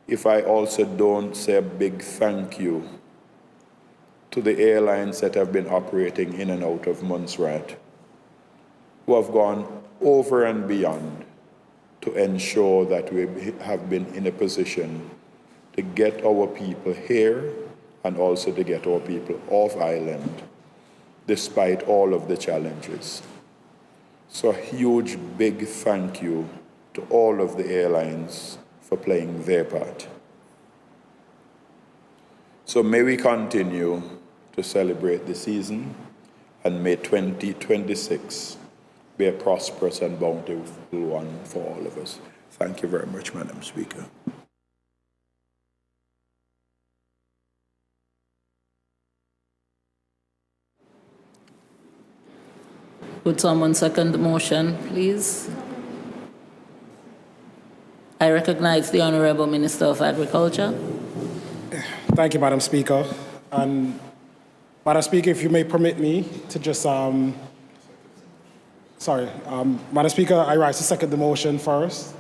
if I also don't say a big thank you to the airlines that have been operating in and out of Montserrat, who have gone over and beyond to ensure that we have been in a position to get our people here and also to get our people off island, despite all of the challenges. So a huge, big thank you to all of the airlines for playing their part. So may we continue to celebrate the season, and may 2026 be a prosperous and bountiful one for all of us. Thank you very much, Madam Speaker. Would someone second the motion, please? I recognize the Honorable Minister of Agriculture. Thank you, Madam Speaker. And Madam Speaker, if you may permit me to just, Madam Speaker, I rise to second the motion first.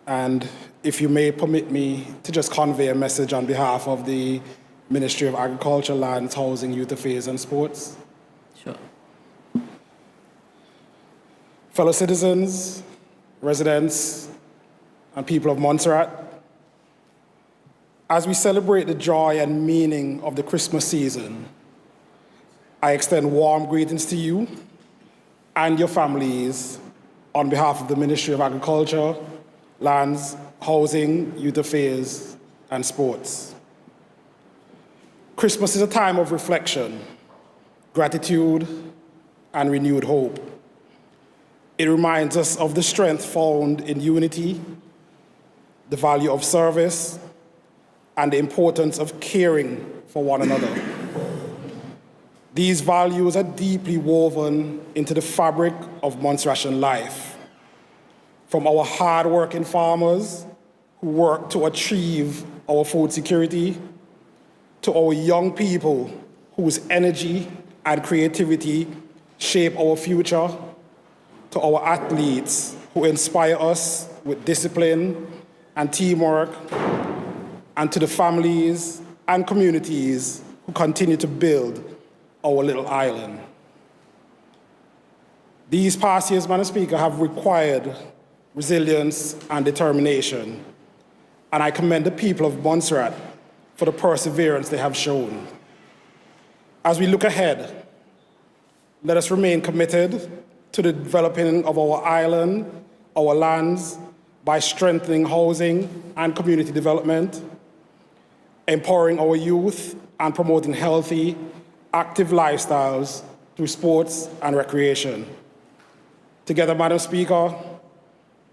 And if you may permit me to just convey a message on behalf of the Ministry of Agriculture, Lands, Housing, Youth Affairs and Sports. Sure. Fellow citizens, residents, and people of Montserrat, as we celebrate the joy and meaning of the Christmas season, I extend warm greetings to you and your families on behalf of the Ministry of Agriculture, Lands, Housing, Youth Affairs, and Sports. Christmas is a time of reflection, gratitude, and renewed hope. It reminds us of the strength found in unity, the value of service, and the importance of caring for one another. These values are deeply woven into the fabric of Montserratian life. From our hard-working farmers who work to achieve our food security, to our young people whose energy and creativity shape our future, to our athletes who inspire us with discipline and teamwork, and to the families and communities who continue to build our little island. These past years, Madam Speaker, have required resilience and determination, and I commend the people of Montserrat for the perseverance they have shown. As we look ahead, let us remain committed to the developing of our island, our lands, by strengthening housing and community development, empowering our youth, and promoting healthy, active lifestyles through sports and recreation. Together, Madam Speaker,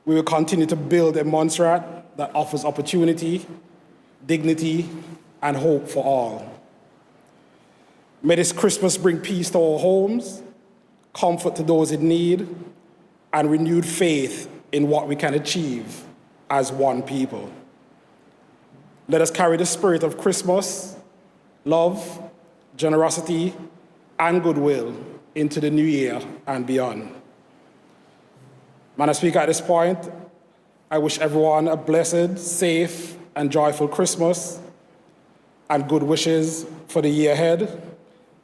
we will continue to build a Montserrat that offers opportunity, dignity, and hope for all. May this Christmas bring peace to our homes, comfort to those in need, and renewed faith in what we can achieve as one people. Let us carry the spirit of Christmas, love, generosity, and goodwill into the new year and beyond. Madam Speaker, at this point, I wish everyone a blessed, safe, and joyful Christmas, and good wishes for the year ahead,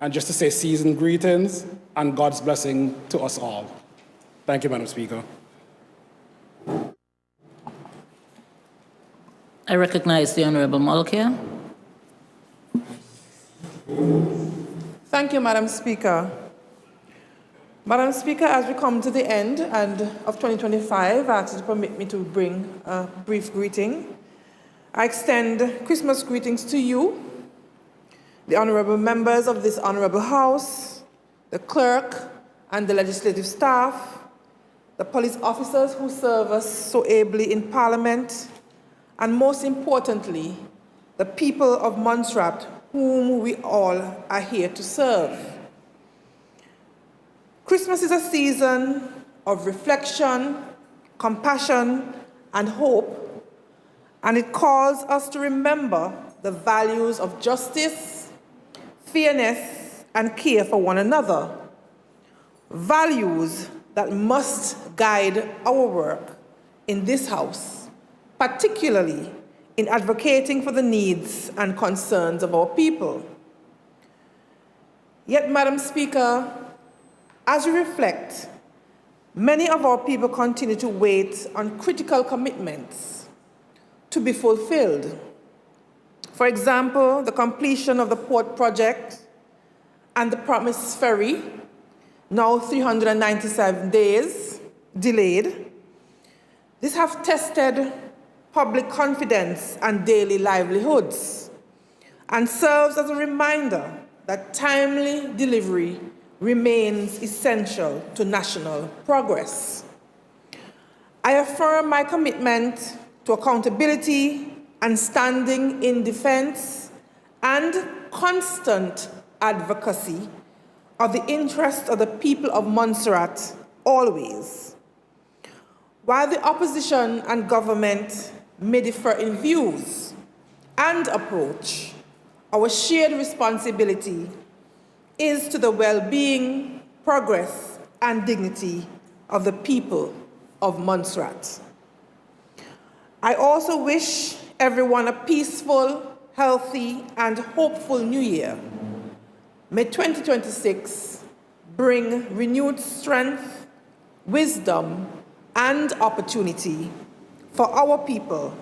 and just to say season greetings and God's blessing to us all. Thank you, Madam Speaker. I recognize the Honorable Malkia. Thank you, Madam Speaker. Madam Speaker, as we come to the end of 2025, I ask you to permit me to bring a brief greeting. I extend Christmas greetings to you, the honorable members of this honorable House, the clerk and the legislative staff, the police officers who serve us so ably in Parliament, and most importantly, the people of Montserrat, whom we all are here to serve. Christmas is a season of reflection, compassion, and hope, and it calls us to remember the values of justice, fairness, and care for one another. Values that must guide our work in this House, particularly in advocating for the needs and concerns of our people. Yet, Madam Speaker, as we reflect, many of our people continue to wait on critical commitments to be fulfilled. For example, the completion of the port project and the promised ferry, now 397 days delayed. These have tested public confidence and daily livelihoods, and serves as a reminder that timely delivery remains essential to national progress. I affirm my commitment to accountability and standing in defense and constant advocacy of the interests of the people of Montserrat always. While the opposition and government may differ in views and approach, our shared responsibility is to the well-being, progress, and dignity of the people of Montserrat. I also wish everyone a peaceful, healthy, and hopeful New Year. May 2026 bring renewed strength, wisdom, and opportunity for our people,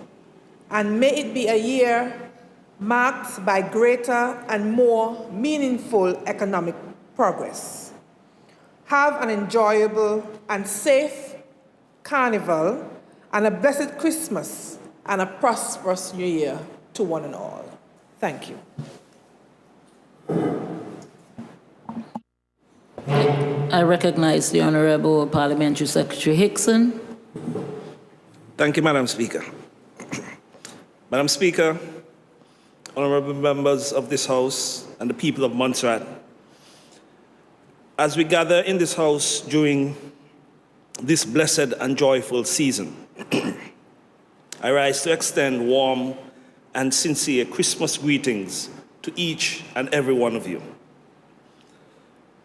and may it be a year marked by greater and more meaningful economic progress. Have an enjoyable and safe Carnival and a blessed Christmas and a prosperous New Year to one and all. Thank you. I recognize the Honorable Parliamentary Secretary Hickson. Thank you, Madam Speaker. Madam Speaker, honorable members of this House and the people of Montserrat, as we gather in this House during this blessed and joyful season, I rise to extend warm and sincere Christmas greetings to each and every one of you.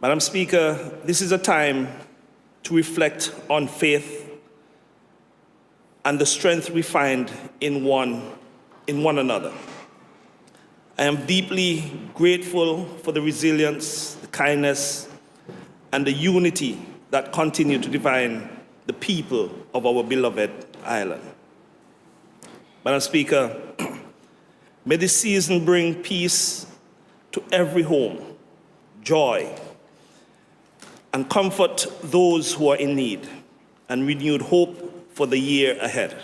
Madam Speaker, this is a time to reflect on faith and the strength we find in one another. I am deeply grateful for the resilience, the kindness, and the unity that continue to define the people of our beloved island. Madam Speaker, may this season bring peace to every home, joy, and comfort those who are in need, and renewed hope for the year ahead.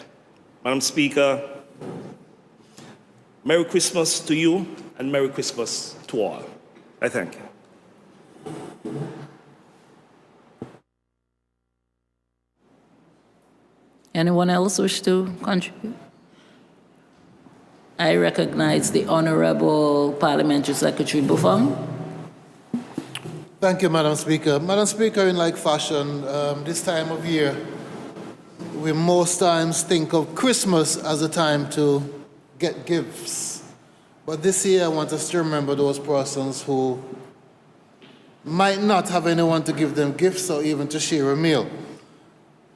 Madam Speaker, Merry Christmas to you, and Merry Christmas to all. I thank you. Anyone else wish to contribute? I recognize the Honorable Parliamentary Secretary Buffon. Thank you, Madam Speaker. Madam Speaker, in like fashion, this time of year, we most times think of Christmas as a time to get gifts. But this year, I want us to remember those persons who might not have anyone to give them gifts or even to share a meal.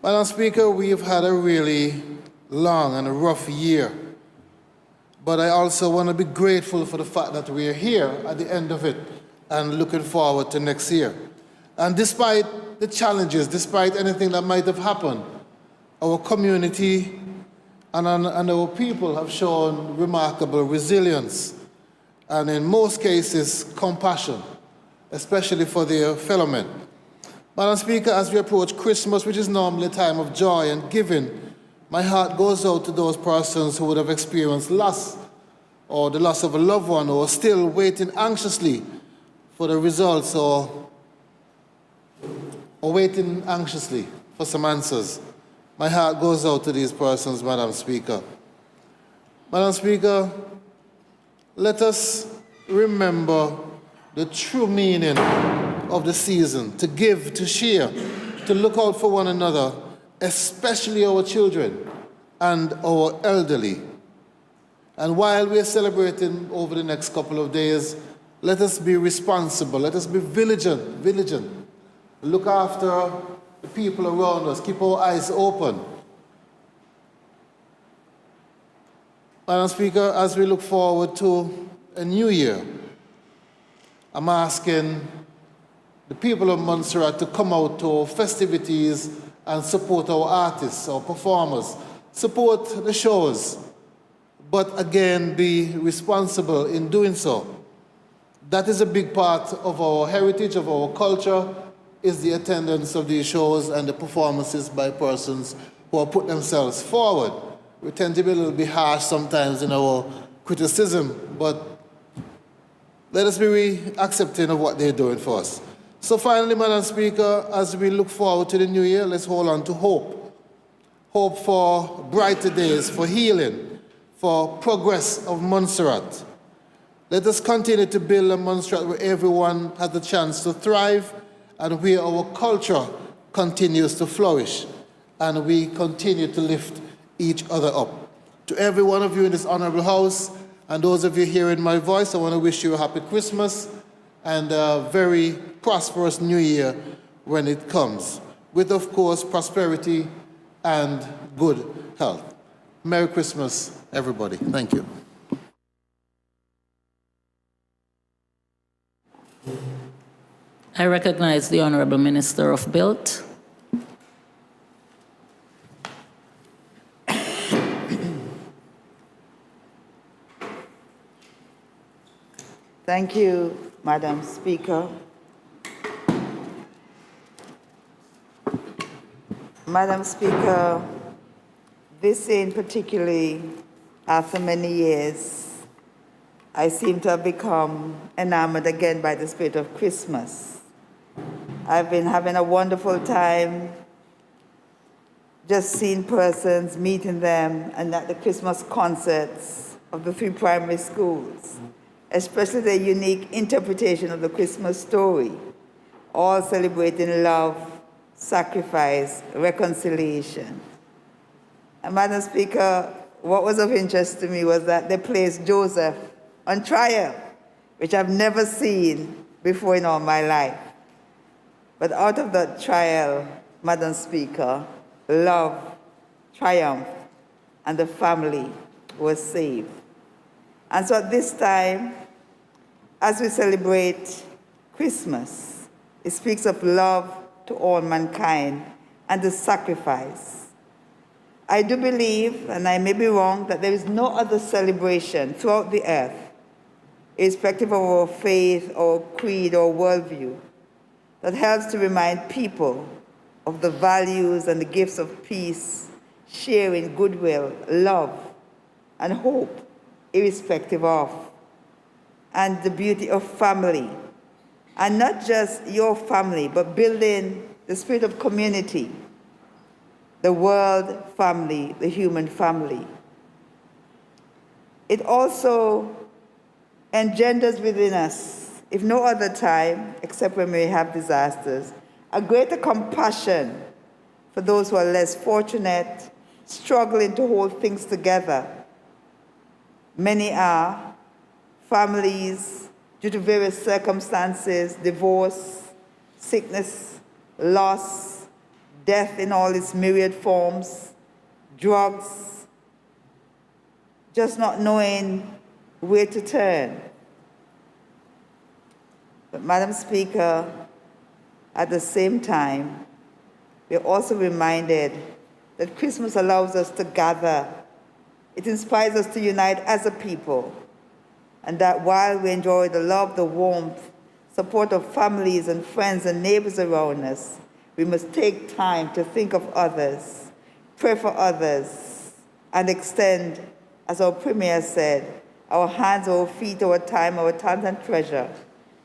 Madam Speaker, we've had a really long and a rough year. But I also want to be grateful for the fact that we are here at the end of it and looking forward to next year. And despite the challenges, despite anything that might have happened, our community and our people have shown remarkable resilience and in most cases, compassion, especially for their fellow men. Madam Speaker, as we approach Christmas, which is normally a time of joy and giving, my heart goes out to those persons who would have experienced loss or the loss of a loved one or still waiting anxiously for the results or or waiting anxiously for some answers, my heart goes out to these persons, Madam Speaker. Madam Speaker, let us remember the true meaning of the season, to give, to share, to look out for one another, especially our children and our elderly. And while we are celebrating over the next couple of days, let us be responsible, let us be vigilant. Look after the people around us, keep our eyes open. Madam Speaker, as we look forward to a new year, I'm asking the people of Montserrat to come out to our festivities and support our artists, our performers, support the shows, but again, be responsible in doing so. That is a big part of our heritage, of our culture, is the attendance of these shows and the performances by persons who have put themselves forward. We tend to be a little bit harsh sometimes in our criticism, but let us be accepting of what they're doing for us. So finally, Madam Speaker, as we look forward to the new year, let's hold on to hope. Hope for brighter days, for healing, for progress of Montserrat. Let us continue to build a Montserrat where everyone has the chance to thrive and where our culture continues to flourish and we continue to lift each other up. To every one of you in this honorable house and those of you hearing my voice, I want to wish you a happy Christmas and a very prosperous new year when it comes, with, of course, prosperity and good health. Merry Christmas, everybody. Thank you. I recognize the Honorable Minister of Built. Thank you, Madam Speaker. Madam Speaker, this in particularly, after many years, I seem to have become enamored again by the spirit of Christmas. I've been having a wonderful time just seeing persons, meeting them, and at the Christmas concerts of the 3 primary schools, especially the unique interpretation of the Christmas story, all celebrating love, sacrifice, reconciliation. And Madam Speaker, what was of interest to me was that they placed Joseph on trial, which I've never seen before in all my life. But out of that trial, Madam Speaker, love triumphed and the family was saved. And so at this time, as we celebrate Christmas, it speaks of love to all mankind and the sacrifice. I do believe, and I may be wrong, that there is no other celebration throughout the earth, irrespective of our faith or creed or worldview, that helps to remind people of the values and the gifts of peace, sharing, goodwill, love, and hope, irrespective of, and the beauty of family. And not just your family, but building the spirit of community, the world family, the human family. It also engenders within us, if no other time, except when we have disasters, a greater compassion for those who are less fortunate, struggling to hold things together. Many are families, due to various circumstances, divorce, sickness, loss, death in all its myriad forms, drugs, just not knowing where to turn. But Madam Speaker, at the same time, we're also reminded that Christmas allows us to gather. It inspires us to unite as a people. And that while we enjoy the love, the warmth, support of families and friends and neighbors around us, we must take time to think of others, pray for others, and extend, as our Premier said, our hands, our feet, our time, our talent and treasure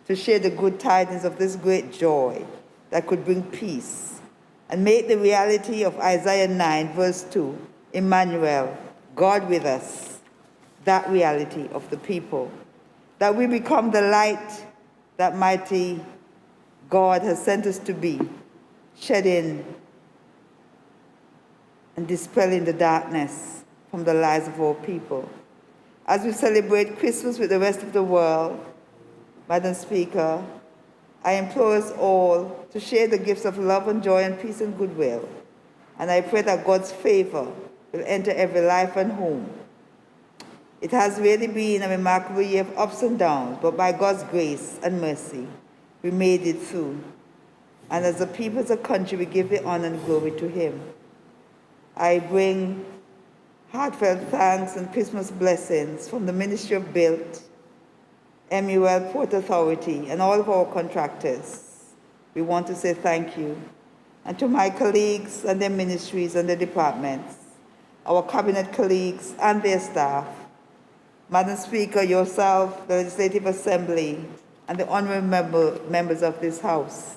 to share the good tidings of this great joy that could bring peace and make the reality of Isaiah 9, verse 2, Emmanuel, God with us, that reality of the people. That we become the light that mighty God has sent us to be, shedding and dispelling the darkness from the lives of all people. As we celebrate Christmas with the rest of the world, Madam Speaker, I implore us all to share the gifts of love and joy and peace and goodwill. And I pray that God's favor will enter every life and home. It has really been a remarkable year of ups and downs, but by God's grace and mercy, we made it through. And as a people, as a country, we give the honor and glory to Him. I bring heartfelt thanks and Christmas blessings from the Ministry of Built, MUL Port Authority, and all of our contractors. We want to say thank you. And to my colleagues and their ministries and their departments, our cabinet colleagues and their staff, Madam Speaker, yourself, the Legislative Assembly, and the honorable members of this House,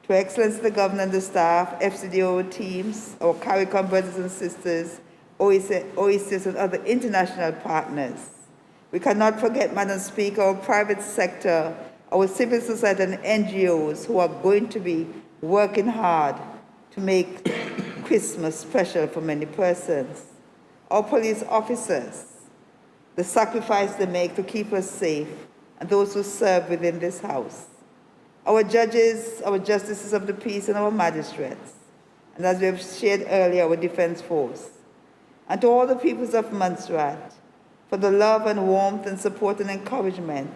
to Her Excellency the Governor and the staff, FCDO teams, our CARICOM brothers and sisters, OECS and other international partners. We cannot forget, Madam Speaker, our private sector, our civil society and NGOs who are going to be working hard to make Christmas special for many persons. Our police officers, the sacrifice they make to keep us safe, and those who serve within this House. Our judges, our justices of the peace, and our magistrates. And as we have shared earlier, our defense force. And to all the peoples of Montserrat, for the love and warmth and support and encouragement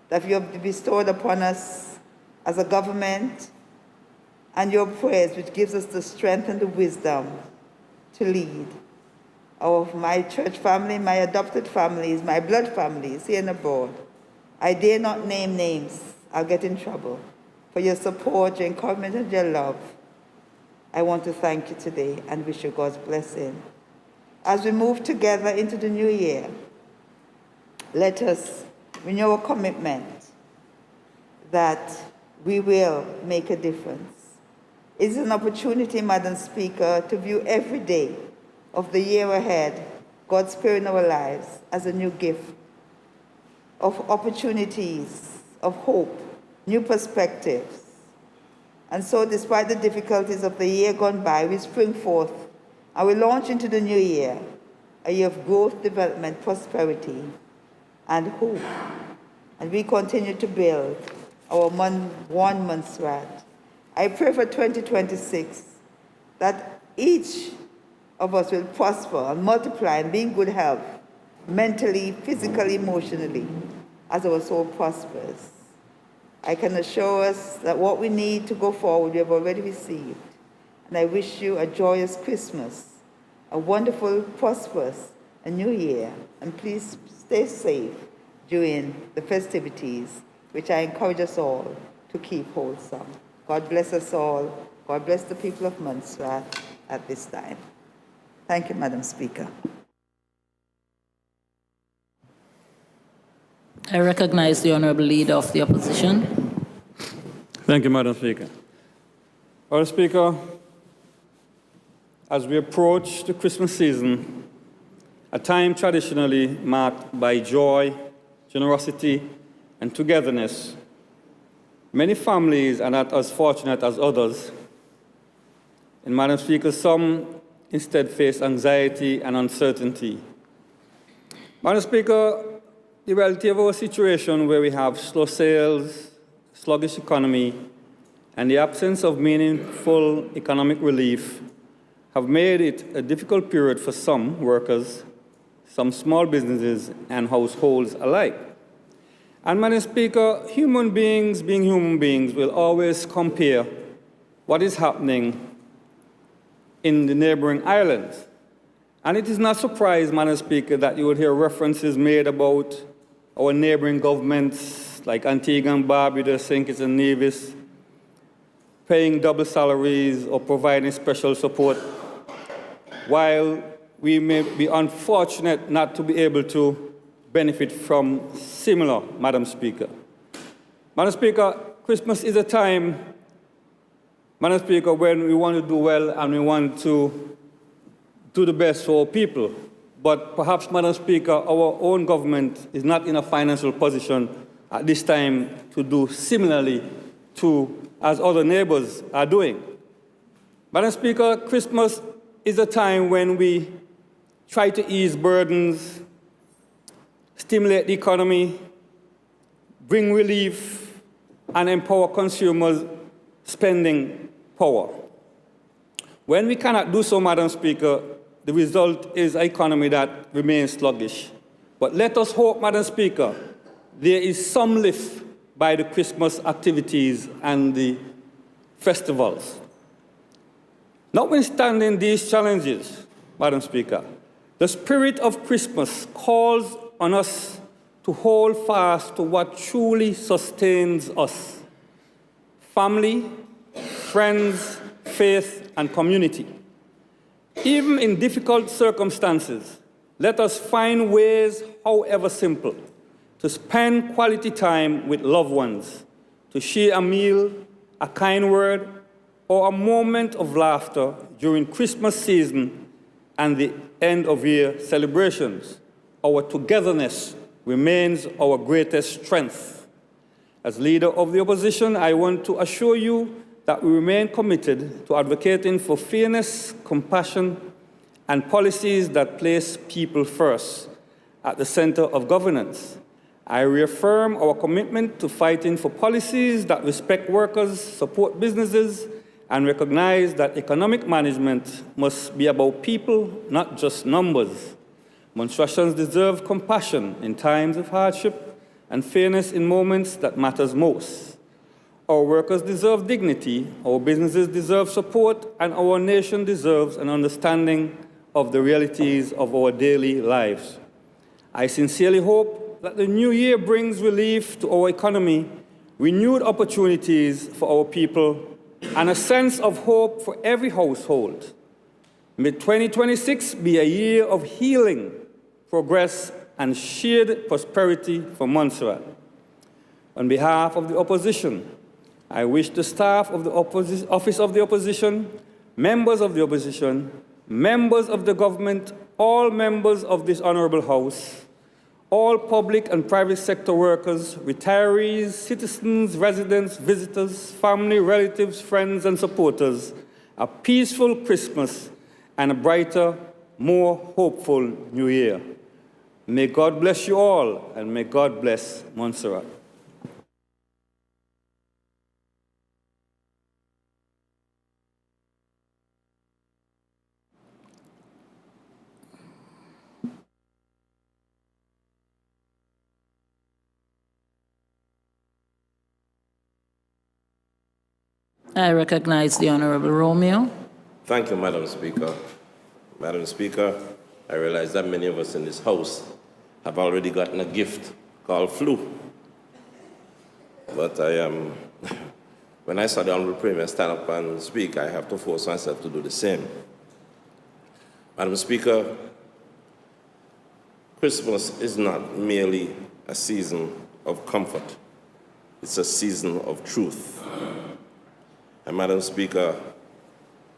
that you have bestowed upon us as a government, and your prayers, which gives us the strength and the wisdom to lead. My church family, my adopted families, my blood families here and abroad. I dare not name names. I'll get in trouble. For your support, your encouragement, and your love, I want to thank you today and wish you God's blessing. As we move together into the new year, let us renew our commitment that we will make a difference. It is an opportunity, Madam Speaker, to view every day of the year ahead, God's Spirit in our lives, as a new gift of opportunities, of hope, new perspectives. And so, despite the difficulties of the year gone by, we spring forth and we launch into the new year, a year of growth, development, prosperity, and hope. And we continue to build our one Montserrat. I pray for 2026 that each of us will prosper and multiply and be in good health, mentally, physically, emotionally, as our soul prospers. I can assure us that what we need to go forward, we have already received. And I wish you a joyous Christmas, a wonderful, prosperous, a new year. And please stay safe during the festivities, which I encourage us all to keep wholesome. God bless us all. God bless the people of Montserrat at this time. Thank you, Madam Speaker. I recognize the Honourable Leader of the Opposition. Thank you, Madam Speaker. Madam Speaker, as we approach the Christmas season, a time traditionally marked by joy, generosity, and togetherness, many families are not as fortunate as others. And Madam Speaker, some instead face anxiety and uncertainty. Madam Speaker, the reality of our situation where we have slow sales, sluggish economy, and the absence of meaningful economic relief have made it a difficult period for some workers, some small businesses, and households alike. And Madam Speaker, human beings, being human beings, will always compare what is happening in the neighboring islands. And it is not surprising, Madam Speaker, that you would hear references made about our neighboring governments like Antigua and Barbuda, St. Kitts and Nevis, paying double salaries or providing special support, while we may be unfortunate not to be able to benefit from similar, Madam Speaker. Madam Speaker, Christmas is a time Madam Speaker, when we want to do well and we want to do the best for our people, but perhaps, Madam Speaker, our own government is not in a financial position at this time to do similarly to as other neighbors are doing. Madam Speaker, Christmas is a time when we try to ease burdens, stimulate the economy, bring relief, and empower consumers' spending power. When we cannot do so, Madam Speaker, the result is an economy that remains sluggish. But let us hope, Madam Speaker, there is some lift by the Christmas activities and the festivals. Notwithstanding these challenges, Madam Speaker, the spirit of Christmas calls on us to hold fast to what truly sustains us: family, friends, faith, and community. Even in difficult circumstances, let us find ways, however simple, to spend quality time with loved ones, to share a meal, a kind word, or a moment of laughter during Christmas season and the end-of-year celebrations. Our togetherness remains our greatest strength. As leader of the opposition, I want to assure you that we remain committed to advocating for fairness, compassion, and policies that place people first at the center of governance. I reaffirm our commitment to fighting for policies that respect workers, support businesses, and recognize that economic management must be about people, not just numbers. Montserratians deserve compassion in times of hardship and fairness in moments that matters most. Our workers deserve dignity, our businesses deserve support, and our nation deserves an understanding of the realities of our daily lives. I sincerely hope that the new year brings relief to our economy, renewed opportunities for our people, and a sense of hope for every household. May 2026 be a year of healing, progress, and shared prosperity for Montserrat. On behalf of the opposition, I wish the staff of the Office of the Opposition, members of the opposition, members of the government, all members of this honorable House, all public and private sector workers, retirees, citizens, residents, visitors, family, relatives, friends, and supporters, a peaceful Christmas and a brighter, more hopeful New Year. May God bless you all, and may God bless Montserrat. I recognize the Honorable Romeo. Thank you, Madam Speaker. Madam Speaker, I realize that many of us in this House have already gotten a gift called flu. But when I saw the Honorable Premier stand up and speak, I have to force myself to do the same. Madam Speaker, Christmas is not merely a season of comfort. It's a season of truth. And Madam Speaker,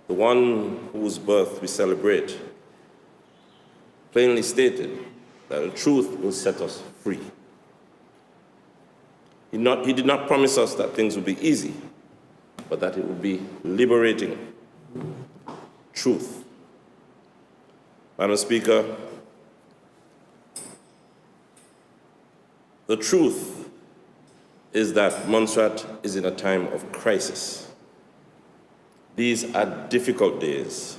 the one whose birth we celebrate plainly stated that the truth will set us free. He did not promise us that things would be easy, but that it would be liberating. Truth. Madam Speaker, the truth is that Montserrat is in a time of crisis. These are difficult days,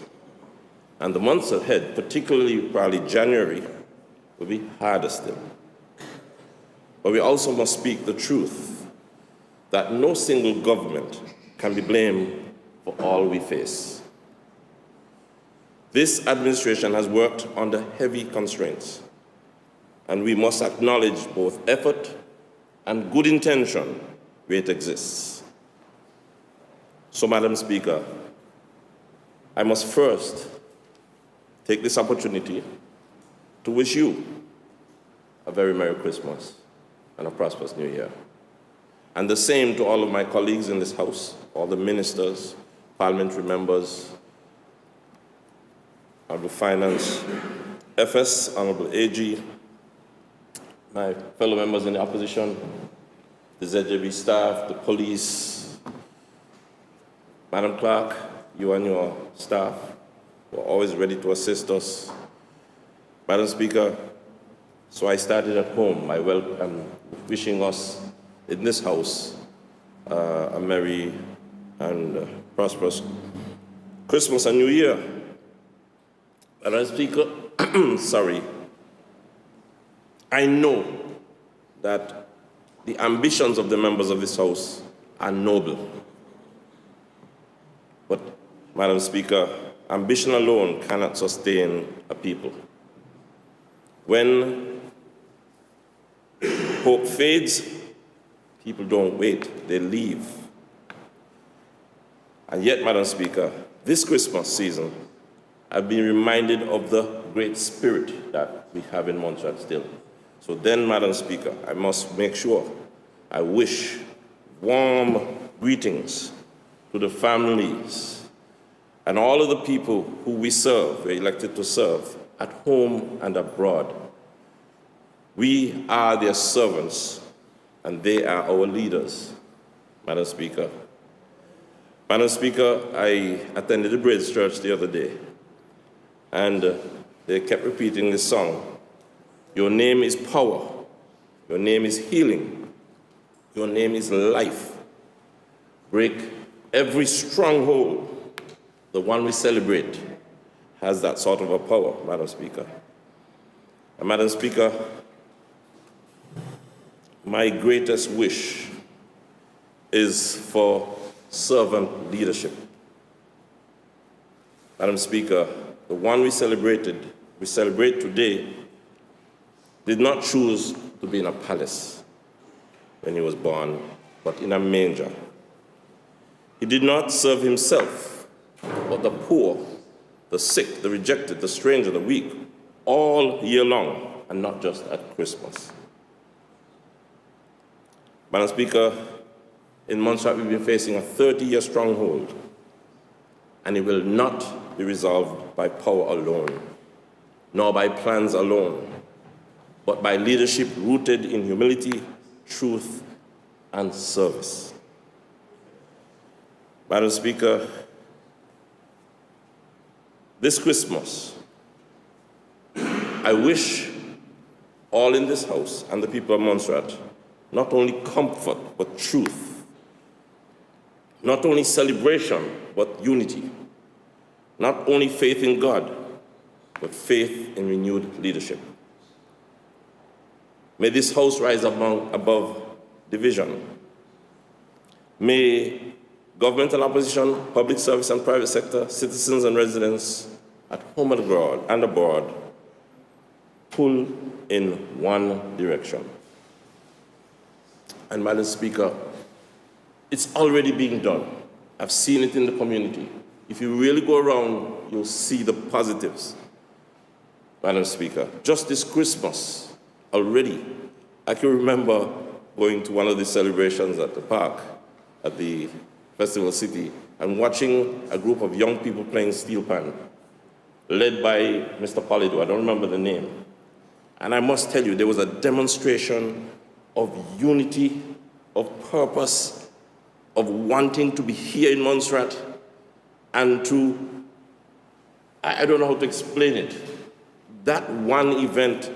and the months ahead, particularly probably January, will be harder still. But we also must speak the truth that no single government can be blamed for all we face. This administration has worked under heavy constraints, and we must acknowledge both effort and good intention where it exists. So, Madam Speaker, I must first take this opportunity to wish you a very Merry Christmas and a prosperous New Year. And the same to all of my colleagues in this House, all the ministers, parliamentary members, Honorable Finance, FS, Honorable AG, my fellow members in the opposition, the ZJB staff, the police, Madam Clerk, you and your staff were always ready to assist us. Madam Speaker, so I started at home. I welcome, wishing us in this house a merry and prosperous Christmas and New Year. Madam Speaker, sorry, I know that the ambitions of the members of this House are noble. But, Madam Speaker, ambition alone cannot sustain a people. When hope fades, people don't wait, they leave. And yet, Madam Speaker, this Christmas season, I've been reminded of the great spirit that we have in Montserrat still. So then, Madam Speaker, I must make sure I wish warm greetings to the families and all of the people who we serve, we're elected to serve, at home and abroad. We are their servants, and they are our leaders, Madam Speaker. Madam Speaker, I attended the Bridge Church the other day, and they kept repeating this song. Your name is power. Your name is healing. Your name is life. Break every stronghold. The one we celebrate has that sort of a power, Madam Speaker. And Madam Speaker, my greatest wish is for servant leadership. Madam Speaker, the one we celebrate today, did not choose to be in a palace when he was born, but in a manger. He did not serve himself, but the poor, the sick, the rejected, the stranger, the weak, all year long, and not just at Christmas. Madam Speaker, in Montserrat we've been facing a 30-year stronghold, and it will not be resolved by power alone, nor by plans alone, but by leadership rooted in humility, truth, and service. Madam Speaker, this Christmas, I wish all in this House and the people of Montserrat not only comfort, but truth, not only celebration, but unity, not only faith in God, but faith in renewed leadership. May this House rise above division. May government and opposition, public service and private sector, citizens and residents at home and abroad pull in one direction. And Madam Speaker, it's already being done. I've seen it in the community. If you really go around, you'll see the positives. Madam Speaker, just this Christmas, already, I can remember going to one of the celebrations at the park, at the Festival City, and watching a group of young people playing steel pan, led by Mr. Polido, I don't remember the name. And I must tell you, there was a demonstration of unity, of purpose, of wanting to be here in Montserrat, and to, I don't know how to explain it. That one event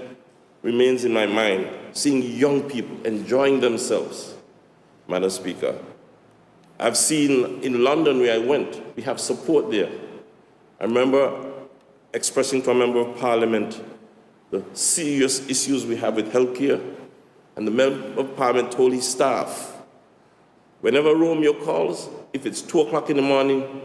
remains in my mind, seeing young people enjoying themselves, Madam Speaker. I've seen in London where I went, we have support there. I remember expressing to a member of parliament the serious issues we have with healthcare, and the member of parliament told his staff, whenever Romeo calls, if it's 2 o'clock in the morning,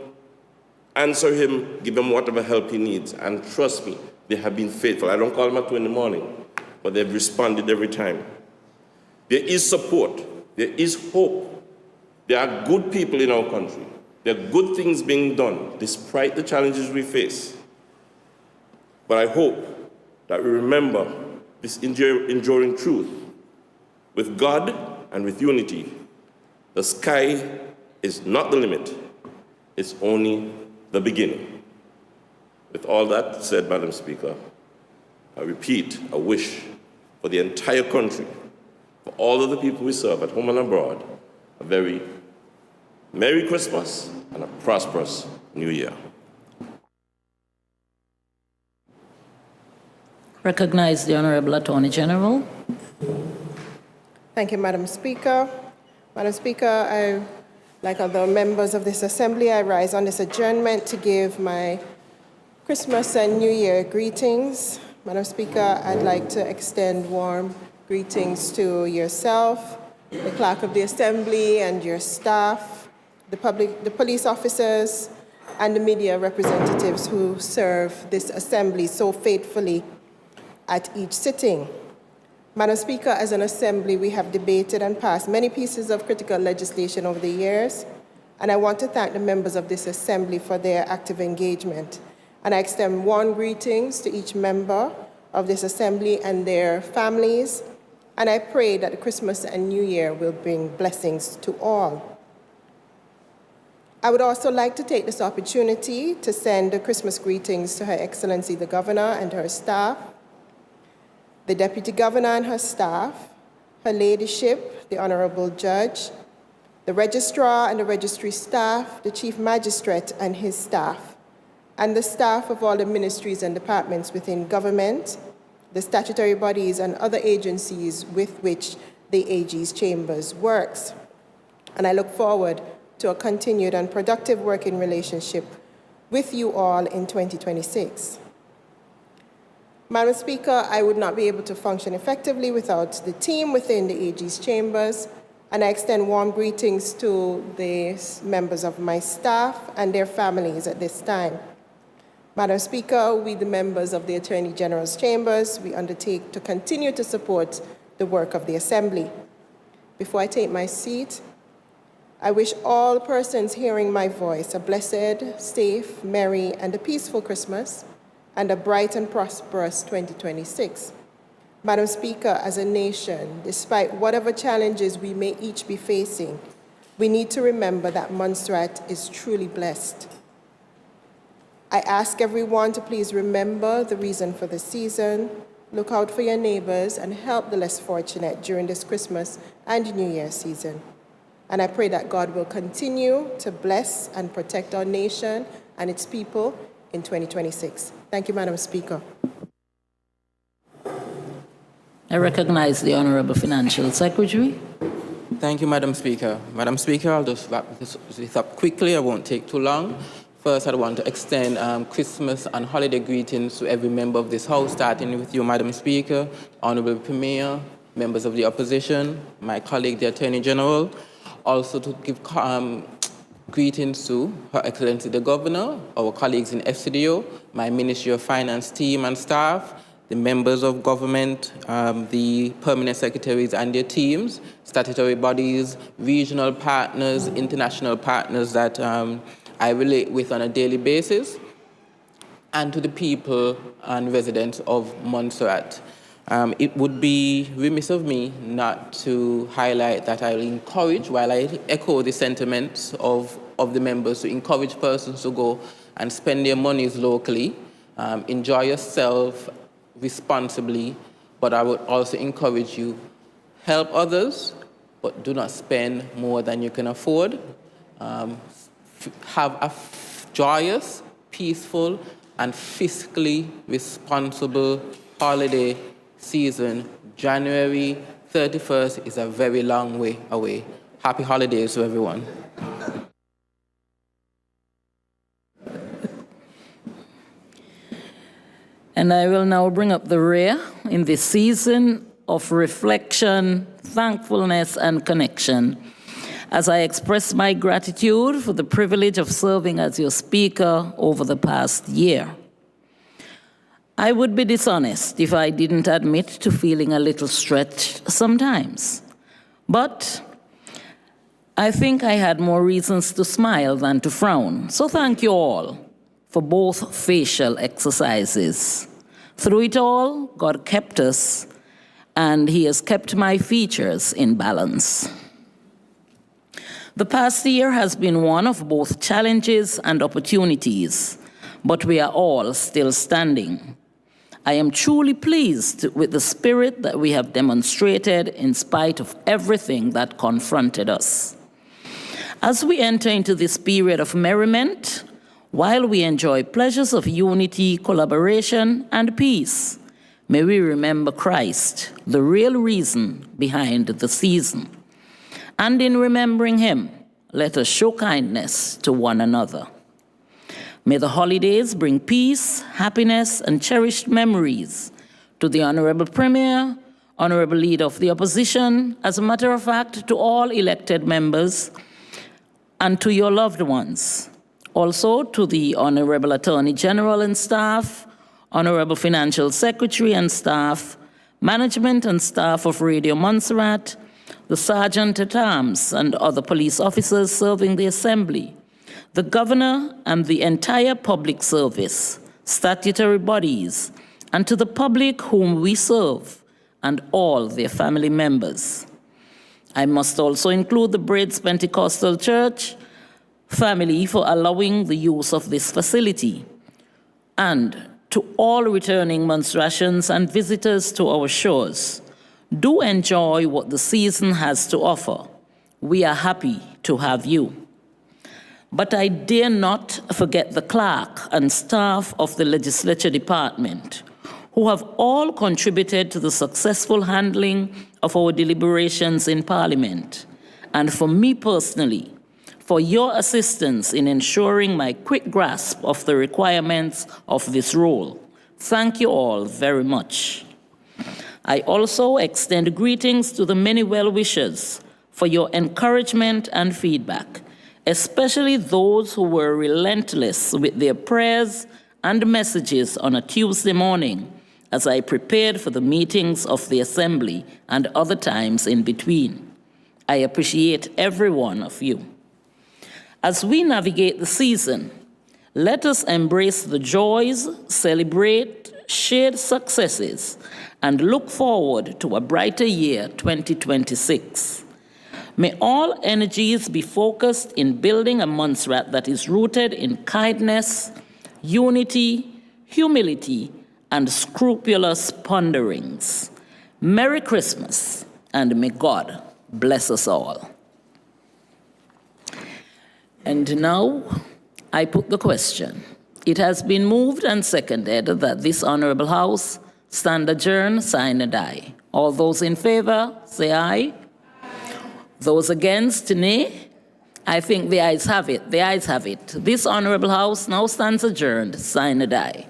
answer him, give him whatever help he needs. And trust me, they have been faithful. I don't call them at 2 in the morning, but they've responded every time. There is support. There is hope. There are good people in our country. There are good things being done, despite the challenges we face. But I hope that we remember this enduring truth. With God and with unity, the sky is not the limit, It's only the beginning. With all that said, Madam Speaker, I repeat a wish for the entire country, for all of the people we serve at home and abroad, a very Merry Christmas and a prosperous New Year. Recognize the Honorable Attorney General. Thank you, Madam Speaker. Madam Speaker, like other members of this Assembly, I rise on this adjournment to give my Christmas and New Year greetings. Madam Speaker, I'd like to extend warm greetings to yourself, the Clerk of the Assembly and your staff, the police officers, and the media representatives who serve this Assembly so faithfully at each sitting. Madam Speaker, as an Assembly, we have debated and passed many pieces of critical legislation over the years, and I want to thank the members of this Assembly for their active engagement. And I extend warm greetings to each member of this Assembly and their families, and I pray that the Christmas and New Year will bring blessings to all. I would also like to take this opportunity to send the Christmas greetings to Her Excellency the Governor and her staff, the Deputy Governor and her staff, Her Ladyship, the Honorable Judge, the Registrar and the Registry staff, the Chief Magistrate and his staff, and the staff of all the ministries and departments within government, the statutory bodies and other agencies with which the AG's Chambers works. And I look forward to a continued and productive working relationship with you all in 2026. Madam Speaker, I would not be able to function effectively without the team within the AG's Chambers, and I extend warm greetings to the members of my staff and their families at this time. Madam Speaker, we, the members of the Attorney General's Chambers, we undertake to continue to support the work of the Assembly. Before I take my seat, I wish all persons hearing my voice a blessed, safe, merry, and a peaceful Christmas, and a bright and prosperous 2026. Madam Speaker, as a nation, despite whatever challenges we may each be facing, we need to remember that Montserrat is truly blessed. I ask everyone to please remember the reason for the season, look out for your neighbors, and help the less fortunate during this Christmas and New Year season. And I pray that God will continue to bless and protect our nation and its people in 2026. Thank you, Madam Speaker. I recognize the Honorable Financial Secretary. Thank you, Madam Speaker. Madam Speaker, I'll just wrap this up quickly. I won't take too long. First, I want to extend Christmas and holiday greetings to every member of this House, starting with you, Madam Speaker, Honorable Premier, members of the opposition, my colleague, the Attorney General. Also to give greetings to Her Excellency the Governor, our colleagues in FCDO, my Ministry of Finance team and staff, the members of government, the permanent secretaries and their teams, statutory bodies, regional partners, international partners that I relate with on a daily basis, and to the people and residents of Montserrat. It would be remiss of me not to highlight that I will encourage, while I echo the sentiments of the members, to encourage persons to go and spend their monies locally, enjoy yourself responsibly, but I would also encourage you, help others, but do not spend more than you can afford. Have a joyous, peaceful, and fiscally responsible holiday season. January 31st is a very long way away. Happy holidays to everyone. And I will now bring up the rear in this season of reflection, thankfulness, and connection, as I express my gratitude for the privilege of serving as your Speaker over the past year. I would be dishonest if I didn't admit to feeling a little stretched sometimes. But I think I had more reasons to smile than to frown. So thank you all for both facial exercises. Through it all, God kept us, and He has kept my features in balance. The past year has been one of both challenges and opportunities, but we are all still standing. I am truly pleased with the spirit that we have demonstrated in spite of everything that confronted us. As we enter into this period of merriment, while we enjoy pleasures of unity, collaboration, and peace, may we remember Christ, the real reason behind the season. And in remembering him, let us show kindness to one another. May the holidays bring peace, happiness, and cherished memories to the Honorable Premier, Honorable Leader of the Opposition, as a matter of fact, to all elected members, and to your loved ones. Also to the Honorable Attorney General and staff, Honorable Financial Secretary and staff, management and staff of Radio Montserrat, the Sergeant-at-Arms and other police officers serving the Assembly, the Governor and the entire public service, statutory bodies, and to the public whom we serve, and all their family members. I must also include the Braids Pentecostal Church family for allowing the use of this facility, and to all returning Montserratians and visitors to our shores. Do enjoy what the season has to offer. We are happy to have you. But I dare not forget the clerk and staff of the Legislature Department, who have all contributed to the successful handling of our deliberations in Parliament, and for me personally, for your assistance in ensuring my quick grasp of the requirements of this role. Thank you all very much. I also extend greetings to the many well-wishers for your encouragement and feedback, especially those who were relentless with their prayers and messages on a Tuesday morning as I prepared for the meetings of the Assembly and other times in between. I appreciate every one of you. As we navigate the season, let us embrace the joys, celebrate shared successes, and look forward to a brighter year 2026. May all energies be focused in building a Montserrat that is rooted in kindness, unity, humility, and scrupulous ponderings. Merry Christmas, and may God bless us all. And now, I put the question. It has been moved and seconded that this Honorable House stand adjourned, sign and die. All those in favor, say aye. Those against, nay. I think the ayes have it. The ayes have it. This Honorable House now stands adjourned, sign and die.